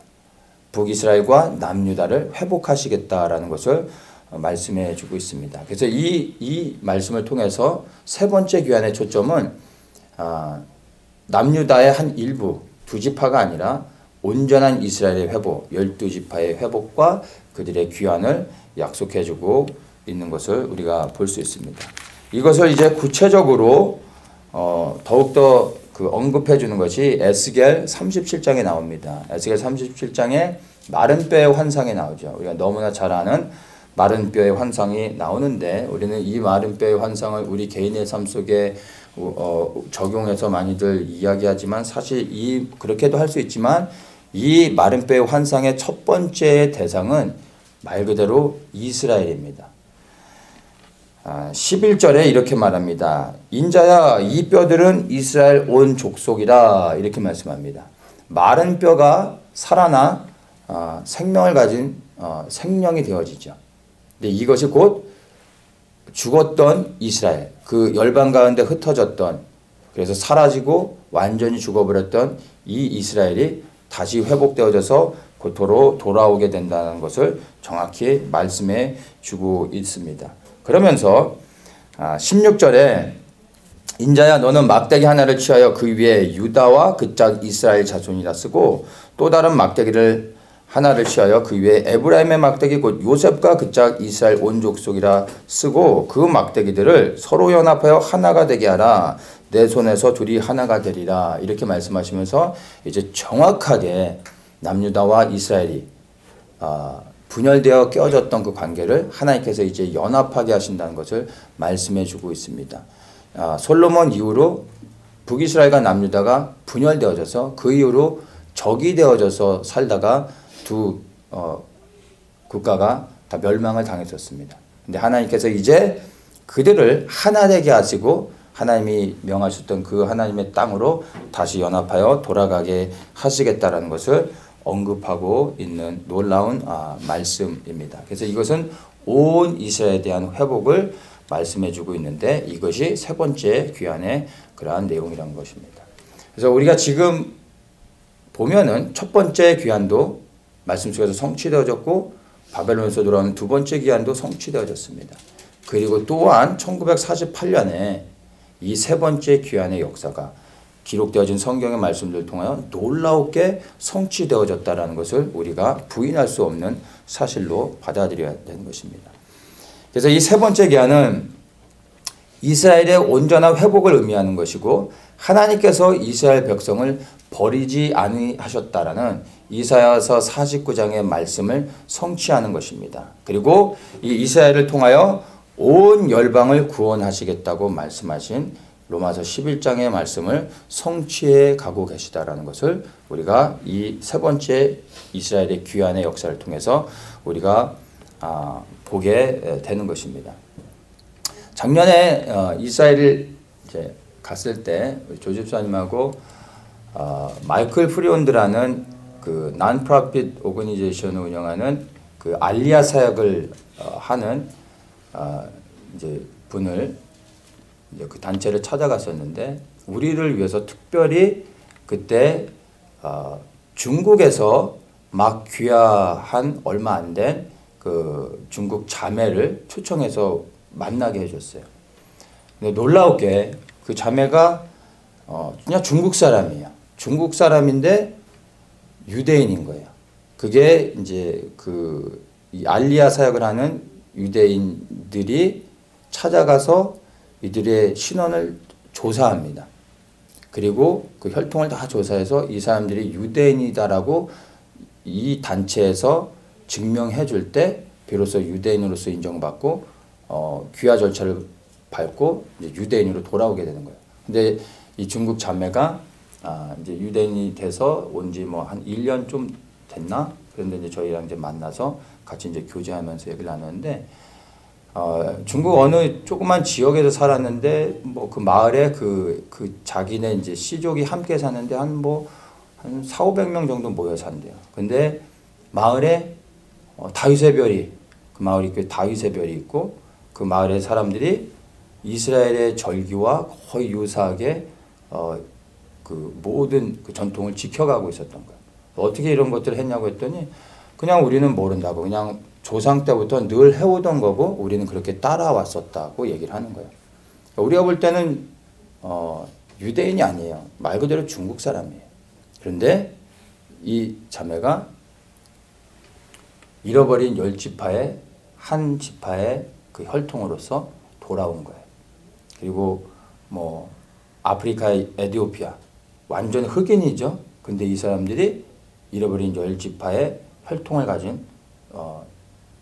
북이스라엘과 남유다를 회복하시겠다라는 것을 말씀해 주고 있습니다. 그래서 이 말씀을 통해서 세 번째 귀환의 초점은 남유다의 한 일부 두 지파가 아니라 온전한 이스라엘의 회복 12지파의 회복과 그들의 귀환을 약속해 주고 있는 것을 우리가 볼 수 있습니다. 이것을 이제 구체적으로 더욱더 언급해 주는 것이 에스겔 37장에 나옵니다. 에스겔 37장에 마른 뼈의 환상이 나오죠. 우리가 너무나 잘 아는 마른 뼈의 환상이 나오는데 우리는 이 마른 뼈의 환상을 우리 개인의 삶 속에 적용해서 많이들 이야기하지만 사실 그렇게도 할 수 있지만 이 마른 뼈의 환상의 첫 번째 대상은 말 그대로 이스라엘입니다. 11절에 이렇게 말합니다. 인자야 이 뼈들은 이스라엘 온 족속이라 이렇게 말씀합니다. 마른 뼈가 살아나 생명을 가진 생명이 되어지죠. 근데 이것이 곧 죽었던 이스라엘, 그 열방 가운데 흩어졌던 그래서 사라지고 완전히 죽어버렸던 이 이스라엘이 다시 회복되어져서 고토로 돌아오게 된다는 것을 정확히 말씀해 주고 있습니다. 그러면서 16절에 인자야 너는 막대기 하나를 취하여 그 위에 유다와 그 짝 이스라엘 자손이라 쓰고 또 다른 막대기를 하나를 취하여 그 위에 에브라임의 막대기 곧 요셉과 그 짝 이스라엘 온 족속이라 쓰고 그 막대기들을 서로 연합하여 하나가 되게 하라. 내 손에서 둘이 하나가 되리라. 이렇게 말씀하시면서 이제 정확하게 남유다와 이스라엘이 분열되어 깨어졌던 그 관계를 하나님께서 이제 연합하게 하신다는 것을 말씀해 주고 있습니다. 솔로몬 이후로 북이스라엘과 남유다가 분열되어져서 그 이후로 적이 되어져서 살다가 두 국가가 다 멸망을 당했었습니다. 근데 하나님께서 이제 그들을 하나 되게 하시고 하나님이 명하셨던 그 하나님의 땅으로 다시 연합하여 돌아가게 하시겠다라는 것을 언급하고 있는 놀라운 말씀입니다. 그래서 이것은 온 이스라엘에 대한 회복을 말씀해 주고 있는데 이것이 세 번째 귀환의 그러한 내용이라는 것입니다. 그래서 우리가 지금 보면은 첫 번째 귀환도 말씀 속에서 성취되어졌고 바벨론에서 돌아온 두 번째 귀환도 성취되어졌습니다. 그리고 또한 1948년에 이 세 번째 귀환의 역사가 기록되어진 성경의 말씀들을 통하여 놀라웠게 성취되어졌다라는 것을 우리가 부인할 수 없는 사실로 받아들여야 되는 것입니다. 그래서 이 세 번째 귀환은 이스라엘의 온전한 회복을 의미하는 것이고 하나님께서 이스라엘 백성을 버리지 아니하셨다라는 이사야서 49장의 말씀을 성취하는 것입니다. 그리고 이 이스라엘을 통하여 온 열방을 구원하시겠다고 말씀하신 로마서 11장의 말씀을 성취해 가고 계시다라는 것을 우리가 이 세 번째 이스라엘의 귀환의 역사를 통해서 우리가 보게 되는 것입니다. 작년에 이스라엘을 이제 갔을 때 조집사님하고 마이클 프리온드라는 그 non-profit 오거니제이션을 운영하는 그 알리아 사역을 하는 이제 분을 이제 그 단체를 찾아갔었는데 우리를 위해서 특별히 그때 중국에서 막 귀화한 얼마 안 된 그 중국 자매를 초청해서 만나게 해줬어요. 근데 놀라웠게 그 자매가 그냥 중국 사람이에요. 중국 사람인데 유대인인 거예요. 그게 이제 이 알리아 사역을 하는 유대인들이 찾아가서 이들의 신원을 조사합니다. 그리고 그 혈통을 다 조사해서 이 사람들이 유대인이다라고 이 단체에서 증명해 줄 때 비로소 유대인으로서 인정받고 귀화 절차를 밟고 이제 유대인으로 돌아오게 되는 거예요. 근데 이 중국 자매가 이제 유대인이 돼서 온 지 뭐 한 1년 좀 됐나? 그런데 이제 저희랑 이제 만나서 같이 이제 교제하면서 얘기를 나눴는데 중국 어느 조그만 지역에서 살았는데 뭐 그 마을에 그 자기네 이제 시족이 함께 사는데 한 400~500명 정도 모여 산대요. 근데 마을에 다윗의 별이 그 마을이 그 다윗의 별이 있고 그 마을의 사람들이 이스라엘의 절기와 거의 유사하게 그 모든 그 전통을 지켜가고 있었던 거예요. 어떻게 이런 것들을 했냐고 했더니 그냥 우리는 모른다고 그냥 조상 때부터 늘 해오던 거고 우리는 그렇게 따라왔었다고 얘기를 하는 거예요. 우리가 볼 때는 유대인이 아니에요. 말 그대로 중국 사람이에요. 그런데 이 자매가 잃어버린 10지파의 한 지파의 그 혈통으로서 돌아온 거예요. 그리고 뭐 아프리카의 에티오피아 완전 흑인이죠. 근데 이 사람들이 잃어버린 10지파의 혈통을 가진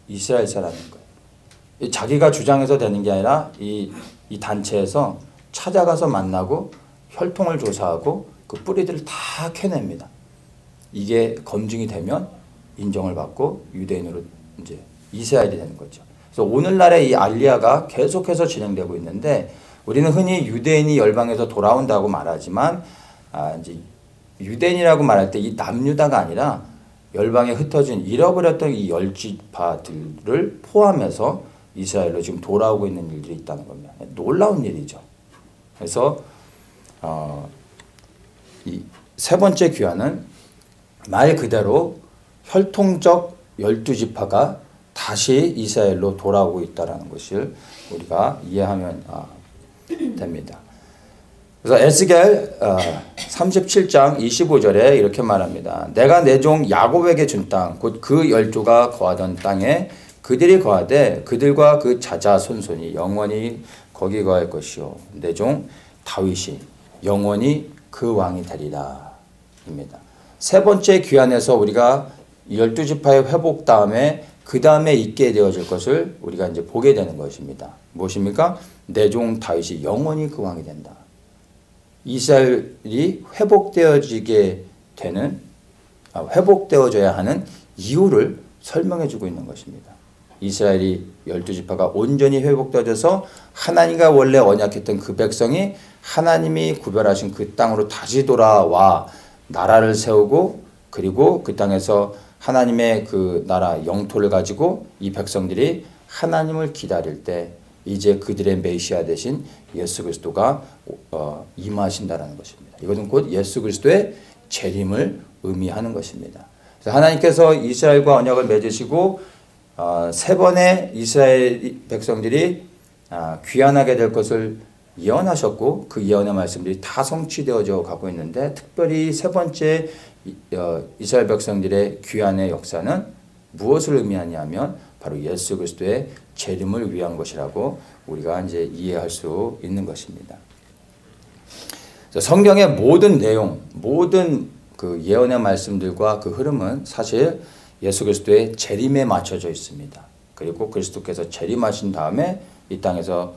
이스라엘 사람인 거예요. 자기가 주장해서 되는 게 아니라 이 단체에서 찾아가서 만나고 혈통을 조사하고 그 뿌리들을 다 캐냅니다. 이게 검증이 되면 인정을 받고 유대인으로 이제 이스라엘이 되는 거죠. 그래서 오늘날의 이 알리아가 계속해서 진행되고 있는데 우리는 흔히 유대인이 열방에서 돌아온다고 말하지만 이제 유대인이라고 말할 때 이 남유다가 아니라 열방에 흩어진 잃어버렸던 이 10지파들을 포함해서 이스라엘로 지금 돌아오고 있는 일들이 있다는 겁니다. 놀라운 일이죠. 그래서 이 세 번째 귀환은 말 그대로 혈통적 12지파가 다시 이스라엘로 돌아오고 있다는 것을 우리가 이해하면 됩니다. 그래서 에스겔 37장 25절에 이렇게 말합니다. 내가 내 종 야곱에게 준 땅 곧 그 열조가 거하던 땅에 그들이 거하되 그들과 그 자자손손이 영원히 거기 거할 것이요 내 종 다윗이 영원히 그 왕이 되리라 입니다. 세 번째 귀환에서 우리가 12지파의 회복 다음에 그 다음에 있게 되어질 것을 우리가 이제 보게 되는 것입니다. 무엇입니까? 내 종 다윗이 영원히 그 왕이 된다. 이스라엘이 회복되어지게 되는 회복되어져야 하는 이유를 설명해 주고 있는 것입니다. 이스라엘이 12지파가 온전히 회복되어져서 하나님과 원래 언약했던 그 백성이 하나님이 구별하신 그 땅으로 다시 돌아와 나라를 세우고 그리고 그 땅에서 하나님의 그 나라 영토를 가지고 이 백성들이 하나님을 기다릴 때 이제 그들의 메시아 되신 예수 그리스도가 임하신다라는 것입니다. 이것은 곧 예수 그리스도의 재림을 의미하는 것입니다. 그래서 하나님께서 이스라엘과 언약을 맺으시고 세 번의 이스라엘 백성들이 귀환하게 될 것을 예언하셨고 그 예언의 말씀들이 다 성취되어져 가고 있는데, 특별히 세 번째 이스라엘 백성들의 귀환의 역사는 무엇을 의미하냐면 바로 예수 그리스도의 재림을 위한 것이라고 우리가 이제 이해할 수 있는 것입니다. 성경의 모든 내용, 모든 그 예언의 말씀들과 그 흐름은 사실 예수 그리스도의 재림에 맞춰져 있습니다. 그리고 그리스도께서 재림하신 다음에 이 땅에서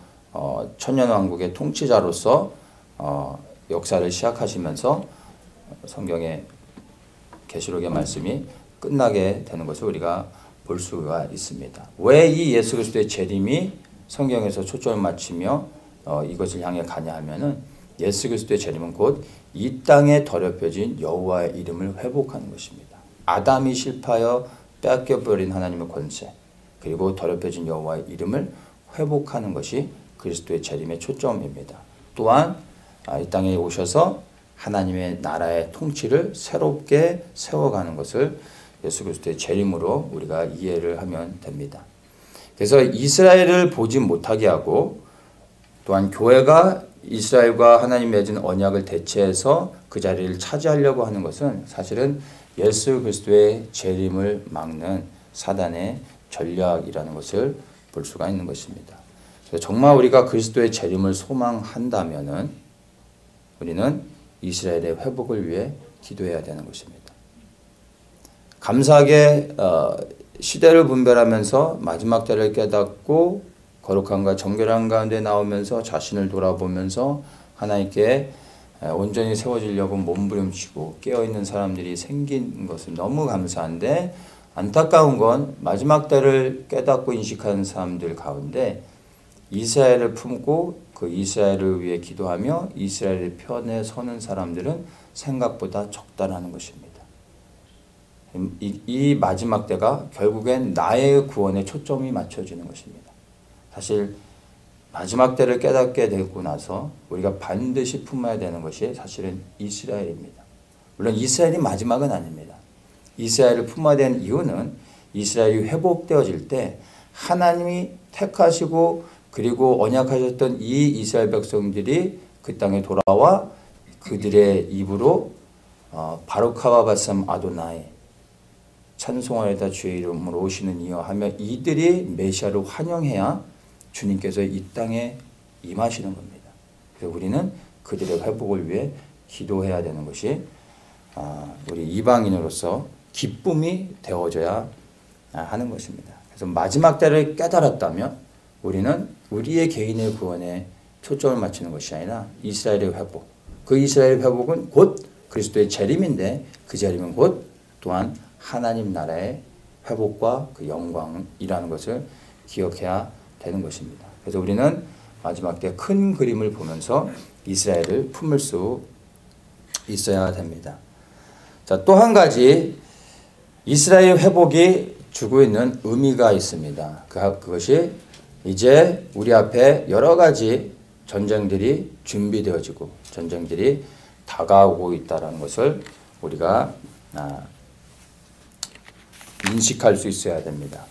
천년왕국의 통치자로서 역사를 시작하시면서 성경의 계시록의 말씀이 끝나게 되는 것을 우리가 볼 수가 있습니다. 왜 이 예수 그리스도의 재림이 성경에서 초점을 맞추며 이것을 향해 가냐 하면은, 예수 그리스도의 재림은 곧 이 땅에 더럽혀진 여호와의 이름을 회복하는 것입니다. 아담이 실패하여 빼앗겨버린 하나님의 권세, 그리고 더럽혀진 여호와의 이름을 회복하는 것이 그리스도의 재림의 초점입니다. 또한 이 땅에 오셔서 하나님의 나라의 통치를 새롭게 세워가는 것을 예수 그리스도의 재림으로 우리가 이해를 하면 됩니다. 그래서 이스라엘을 보지 못하게 하고, 또한 교회가 이스라엘과 하나님 맺은 언약을 대체해서 그 자리를 차지하려고 하는 것은 사실은 예수 그리스도의 재림을 막는 사단의 전략이라는 것을 볼 수가 있는 것입니다. 그래서 정말 우리가 그리스도의 재림을 소망한다면은 우리는 이스라엘의 회복을 위해 기도해야 되는 것입니다. 감사하게 시대를 분별하면서 마지막 때를 깨닫고 거룩함과 정결함 가운데 나오면서 자신을 돌아보면서 하나님께 온전히 세워지려고 몸부림치고 깨어있는 사람들이 생긴 것은 너무 감사한데, 안타까운 건 마지막 때를 깨닫고 인식하는 사람들 가운데 이스라엘을 품고 그 이스라엘을 위해 기도하며 이스라엘의 편에 서는 사람들은 생각보다 적다라는 것입니다. 이 마지막 때가 결국엔 나의 구원에 초점이 맞춰지는 것입니다. 사실 마지막 때를 깨닫게 되고 나서 우리가 반드시 품어야 되는 것이 사실은 이스라엘입니다. 물론 이스라엘이 마지막은 아닙니다. 이스라엘을 품어야 되는 이유는 이스라엘이 회복되어질 때 하나님이 택하시고 그리고 언약하셨던 이 이스라엘 백성들이 그 땅에 돌아와 그들의 입으로 바루카와 바삼 아도나이, 찬송하여다 주의 이름으로 오시는 이여 하며 이들이 메시아를 환영해야 주님께서 이 땅에 임하시는 겁니다. 그래서 우리는 그들의 회복을 위해 기도해야 되는 것이 우리 이방인으로서 기쁨이 되어져야 하는 것입니다. 그래서 마지막 때를 깨달았다면 우리는 우리의 개인의 구원에 초점을 맞추는 것이 아니라 이스라엘의 회복, 그 이스라엘의 회복은 곧 그리스도의 재림인데 그 재림은 곧 또한 하나님 나라의 회복과 그 영광이라는 것을 기억해야 되는 것입니다. 그래서 우리는 마지막 때 큰 그림을 보면서 이스라엘을 품을 수 있어야 됩니다. 자, 또 한 가지 이스라엘 회복이 주고 있는 의미가 있습니다. 그것이 이제 우리 앞에 여러 가지 전쟁들이 준비되어지고 전쟁들이 다가오고 있다는 것을 우리가 인식할 수 있어야 됩니다.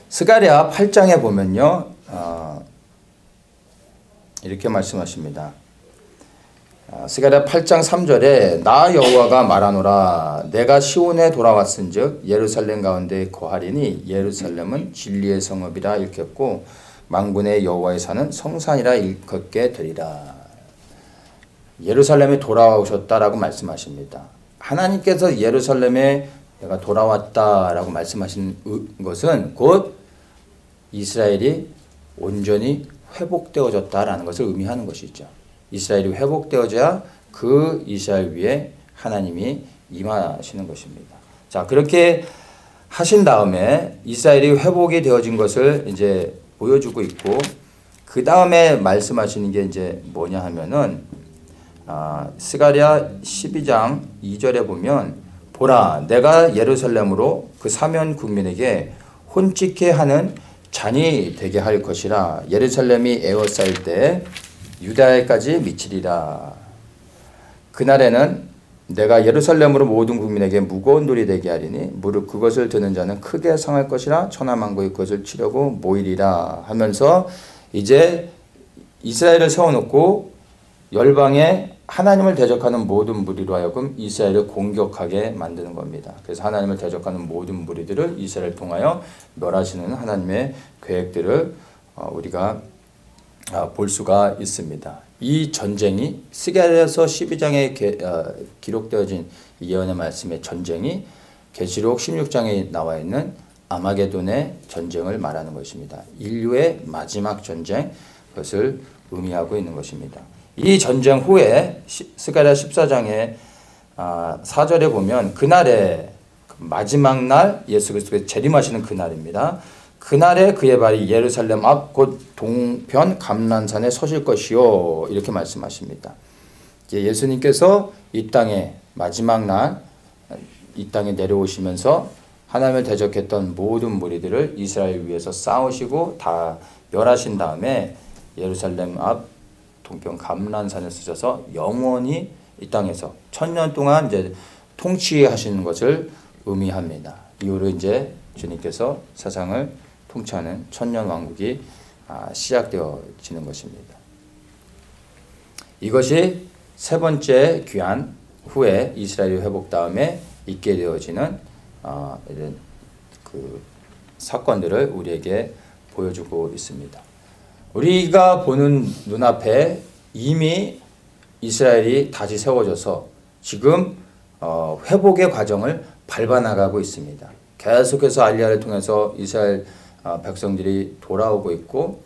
스가랴 8장에 보면요, 이렇게 말씀하십니다. 스가랴 8장 3절에 나 여호와가 말하노라 내가 시온에 돌아왔은즉 예루살렘 가운데 거하리니 예루살렘은 진리의 성읍이라 일컫고 만군의 여호와의 산은 성산이라 일컫게 되리라. 예루살렘에 돌아오셨다라고 말씀하십니다. 하나님께서 예루살렘에 내가 돌아왔다라고 말씀하신 것은 곧 이스라엘이 온전히 회복되어졌다라는 것을 의미하는 것이죠. 이스라엘이 회복되어져야 그 이스라엘 위에 하나님이 임하시는 것입니다. 자, 그렇게 하신 다음에 이스라엘이 회복이 되어진 것을 이제 보여주고 있고, 그 다음에 말씀하시는 게 이제 뭐냐 하면은 스가랴 12장 2절에 보면 보라 내가 예루살렘으로 그 사면 국민에게 혼찢게 하는 잔이 되게 할 것이라 예루살렘이 에워싸일 때 유다에까지 미치리라. 그날에는 내가 예루살렘으로 모든 국민에게 무거운 돌이 되게 하리니 무릇 그것을 드는 자는 크게 상할 것이라 천하만국이 그것을 치려고 모이리라 하면서 이제 이스라엘을 세워놓고 열방에 하나님을 대적하는 모든 무리로 하여금 이스라엘을 공격하게 만드는 겁니다. 그래서 하나님을 대적하는 모든 무리들을 이스라엘을 통하여 멸하시는 하나님의 계획들을 우리가 볼 수가 있습니다. 이 전쟁이 스가랴서 12장에 기록되어진 예언의 말씀의 전쟁이 계시록 16장에 나와 있는 아마게돈의 전쟁을 말하는 것입니다. 인류의 마지막 전쟁, 그것을 의미하고 있는 것입니다. 이 전쟁 후에 스가랴 14장의 4절에 보면 그날에 마지막 날 예수 그리스도의 재림하시는 그날입니다. 그날에 그의 발이 예루살렘 앞 곧 동편 감난산에 서실 것이요 이렇게 말씀하십니다. 예수님께서 이 땅에 마지막 날 이 땅에 내려오시면서 하나님을 대적했던 모든 무리들을 이스라엘 위에서 싸우시고 다 멸하신 다음에 예루살렘 앞 동편 감난산에 서셔서 영원히 이 땅에서 1000년 동안 이제 통치하시는 것을 의미합니다. 이후로 이제 주님께서 세상을 통치하는 천년 왕국이 시작되어지는 것입니다. 이것이 세 번째 귀환 후에 이스라엘이 회복 다음에 있게 되어지는 이런 그 사건들을 우리에게 보여주고 있습니다. 우리가 보는 눈앞에 이미 이스라엘이 다시 세워져서 지금 회복의 과정을 밟아나가고 있습니다. 계속해서 알리야를 통해서 이스라엘 백성들이 돌아오고 있고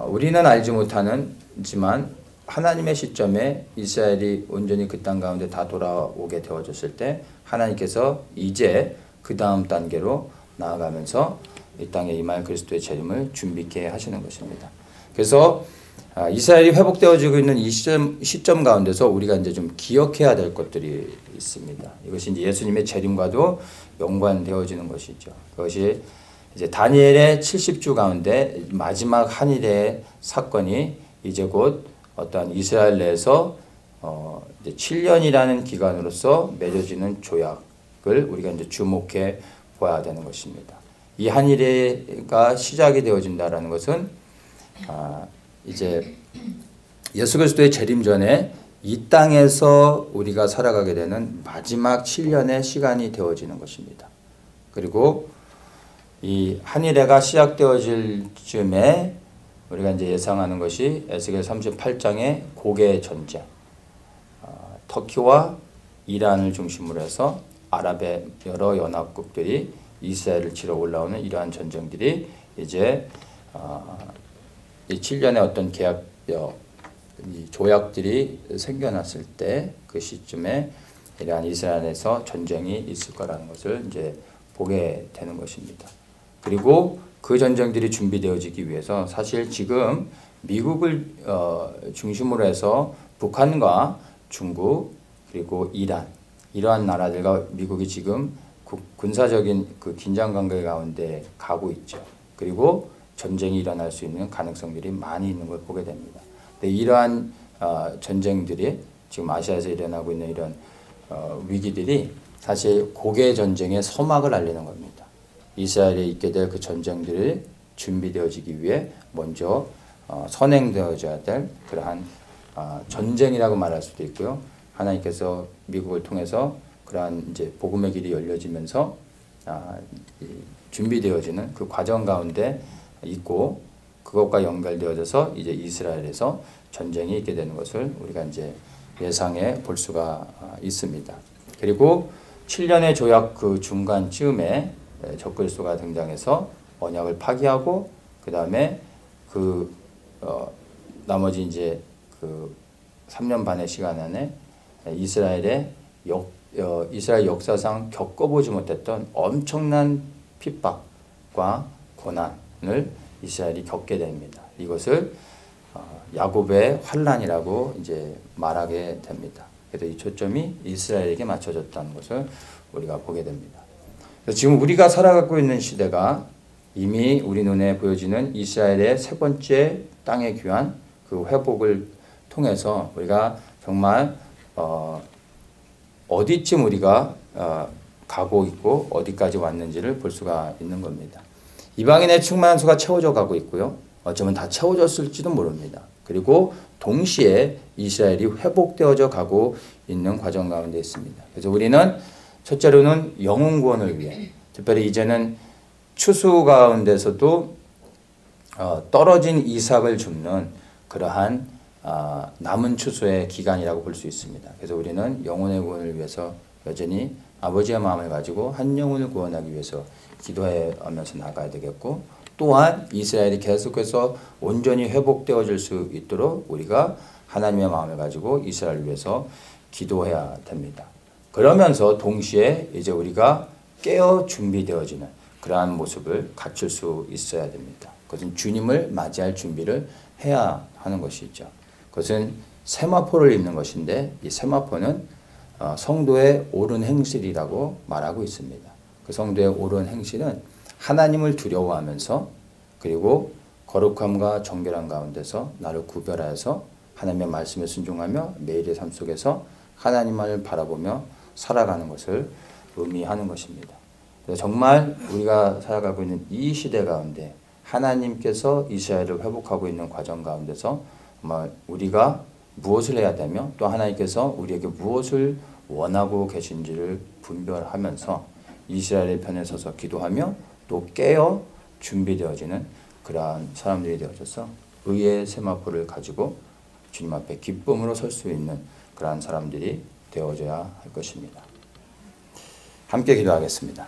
우리는 알지 못하지만 하나님의 시점에 이스라엘이 온전히 그 땅 가운데 다 돌아오게 되어졌을 때 하나님께서 이제 그 다음 단계로 나아가면서 이 땅에 임할 그리스도의 재림을 준비케 하시는 것입니다. 그래서 이스라엘이 회복되어지고 있는 이 시점 가운데서 우리가 이제 좀 기억해야 될 것들이 있습니다. 이것이 이제 예수님의 재림과도 연관되어지는 것이죠. 그것이 이제 다니엘의 70주 가운데 마지막 한일의 사건이 이제 곧 어떠한 이스라엘 내에서 이제 7년이라는 기간으로서 맺어지는 조약을 우리가 이제 주목해 보아야 되는 것입니다. 이 한일회가 시작이 되어진다라는 것은 이제 예수 그리스도의 재림 전에 이 땅에서 우리가 살아가게 되는 마지막 7년의 시간이 되어지는 것입니다. 그리고 이 한일회가 시작되어질 즈음에 우리가 이제 예상하는 것이 에스겔 38장의 고개 전쟁, 터키와 이란을 중심으로 해서 아랍의 여러 연합국들이 이스라엘을 치러 올라오는 이러한 전쟁들이 이제 이 7년의 어떤 계약 이 조약들이 생겨났을 때 그 시점에 이러한 이스라엘에서 전쟁이 있을 거라는 것을 이제 보게 되는 것입니다. 그리고 그 전쟁들이 준비되어지기 위해서 사실 지금 미국을 중심으로 해서 북한과 중국 그리고 이란 이러한 나라들과 미국이 지금 군사적인 그 긴장 관계 가운데 가고 있죠. 그리고 전쟁이 일어날 수 있는 가능성들이 많이 있는 걸 보게 됩니다. 근데 이러한 전쟁들이 지금 아시아에서 일어나고 있는 이런 위기들이 사실 고개 전쟁의 서막을 알리는 겁니다. 이스라엘에 있게 될 그 전쟁들이 준비되어지기 위해 먼저 선행되어져야 될 그러한 전쟁이라고 말할 수도 있고요. 하나님께서 미국을 통해서 그러한 이제 복음의 길이 열려지면서 준비되어지는 그 과정 가운데 있고 그것과 연결되어져서 이제 이스라엘에서 전쟁이 있게 되는 것을 우리가 이제 예상해 볼 수가 있습니다. 그리고 7년의 조약 그 중간쯤에 적그리스도가 등장해서 언약을 파기하고 그 다음에 그 나머지 이제 그 3년 반의 시간 안에 이스라엘 역사상 겪어보지 못했던 엄청난 핍박과 고난을 이스라엘이 겪게 됩니다. 이것을 야곱의 환란이라고 이제 말하게 됩니다. 그래서 이 초점이 이스라엘에게 맞춰졌다는 것을 우리가 보게 됩니다. 지금 우리가 살아가고 있는 시대가 이미 우리 눈에 보여지는 이스라엘의 세 번째 땅의 귀환 그 회복을 통해서 우리가 정말 어디쯤 우리가 가고 있고 어디까지 왔는지를 볼 수가 있는 겁니다. 이방인의 충만한 수가 채워져 가고 있고요. 어쩌면 다 채워졌을지도 모릅니다. 그리고 동시에 이스라엘이 회복되어져 가고 있는 과정 가운데 있습니다. 그래서 우리는 첫째로는 영혼 구원을 위해, 특별히 이제는 추수 가운데서도 떨어진 이삭을 줍는 그러한 남은 추수의 기간이라고 볼 수 있습니다. 그래서 우리는 영혼의 구원을 위해서 여전히 아버지의 마음을 가지고 한 영혼을 구원하기 위해서 기도하면서 나가야 되겠고, 또한 이스라엘이 계속해서 온전히 회복되어질 수 있도록 우리가 하나님의 마음을 가지고 이스라엘을 위해서 기도해야 됩니다. 그러면서 동시에 이제 우리가 깨어 준비되어지는 그러한 모습을 갖출 수 있어야 됩니다. 그것은 주님을 맞이할 준비를 해야 하는 것이죠. 그것은 세마포를 입는 것인데, 이 세마포는 성도의 옳은 행실이라고 말하고 있습니다. 그 성도의 옳은 행실은 하나님을 두려워하면서, 그리고 거룩함과 정결함 가운데서 나를 구별하여서 하나님의 말씀에 순종하며 매일의 삶 속에서 하나님을 바라보며 살아가는 것을 의미하는 것입니다. 정말 우리가 살아가고 있는 이 시대 가운데 하나님께서 이스라엘을 회복하고 있는 과정 가운데서 우리가 무엇을 해야 되며, 또 하나님께서 우리에게 무엇을 원하고 계신지를 분별하면서 이스라엘의 편에 서서 기도하며 또 깨어 준비되어지는 그러한 사람들이 되어져서 의의 세마포를 가지고 주님 앞에 기쁨으로 설 수 있는 그러한 사람들이 되어져야 할 것입니다. 함께 기도하겠습니다.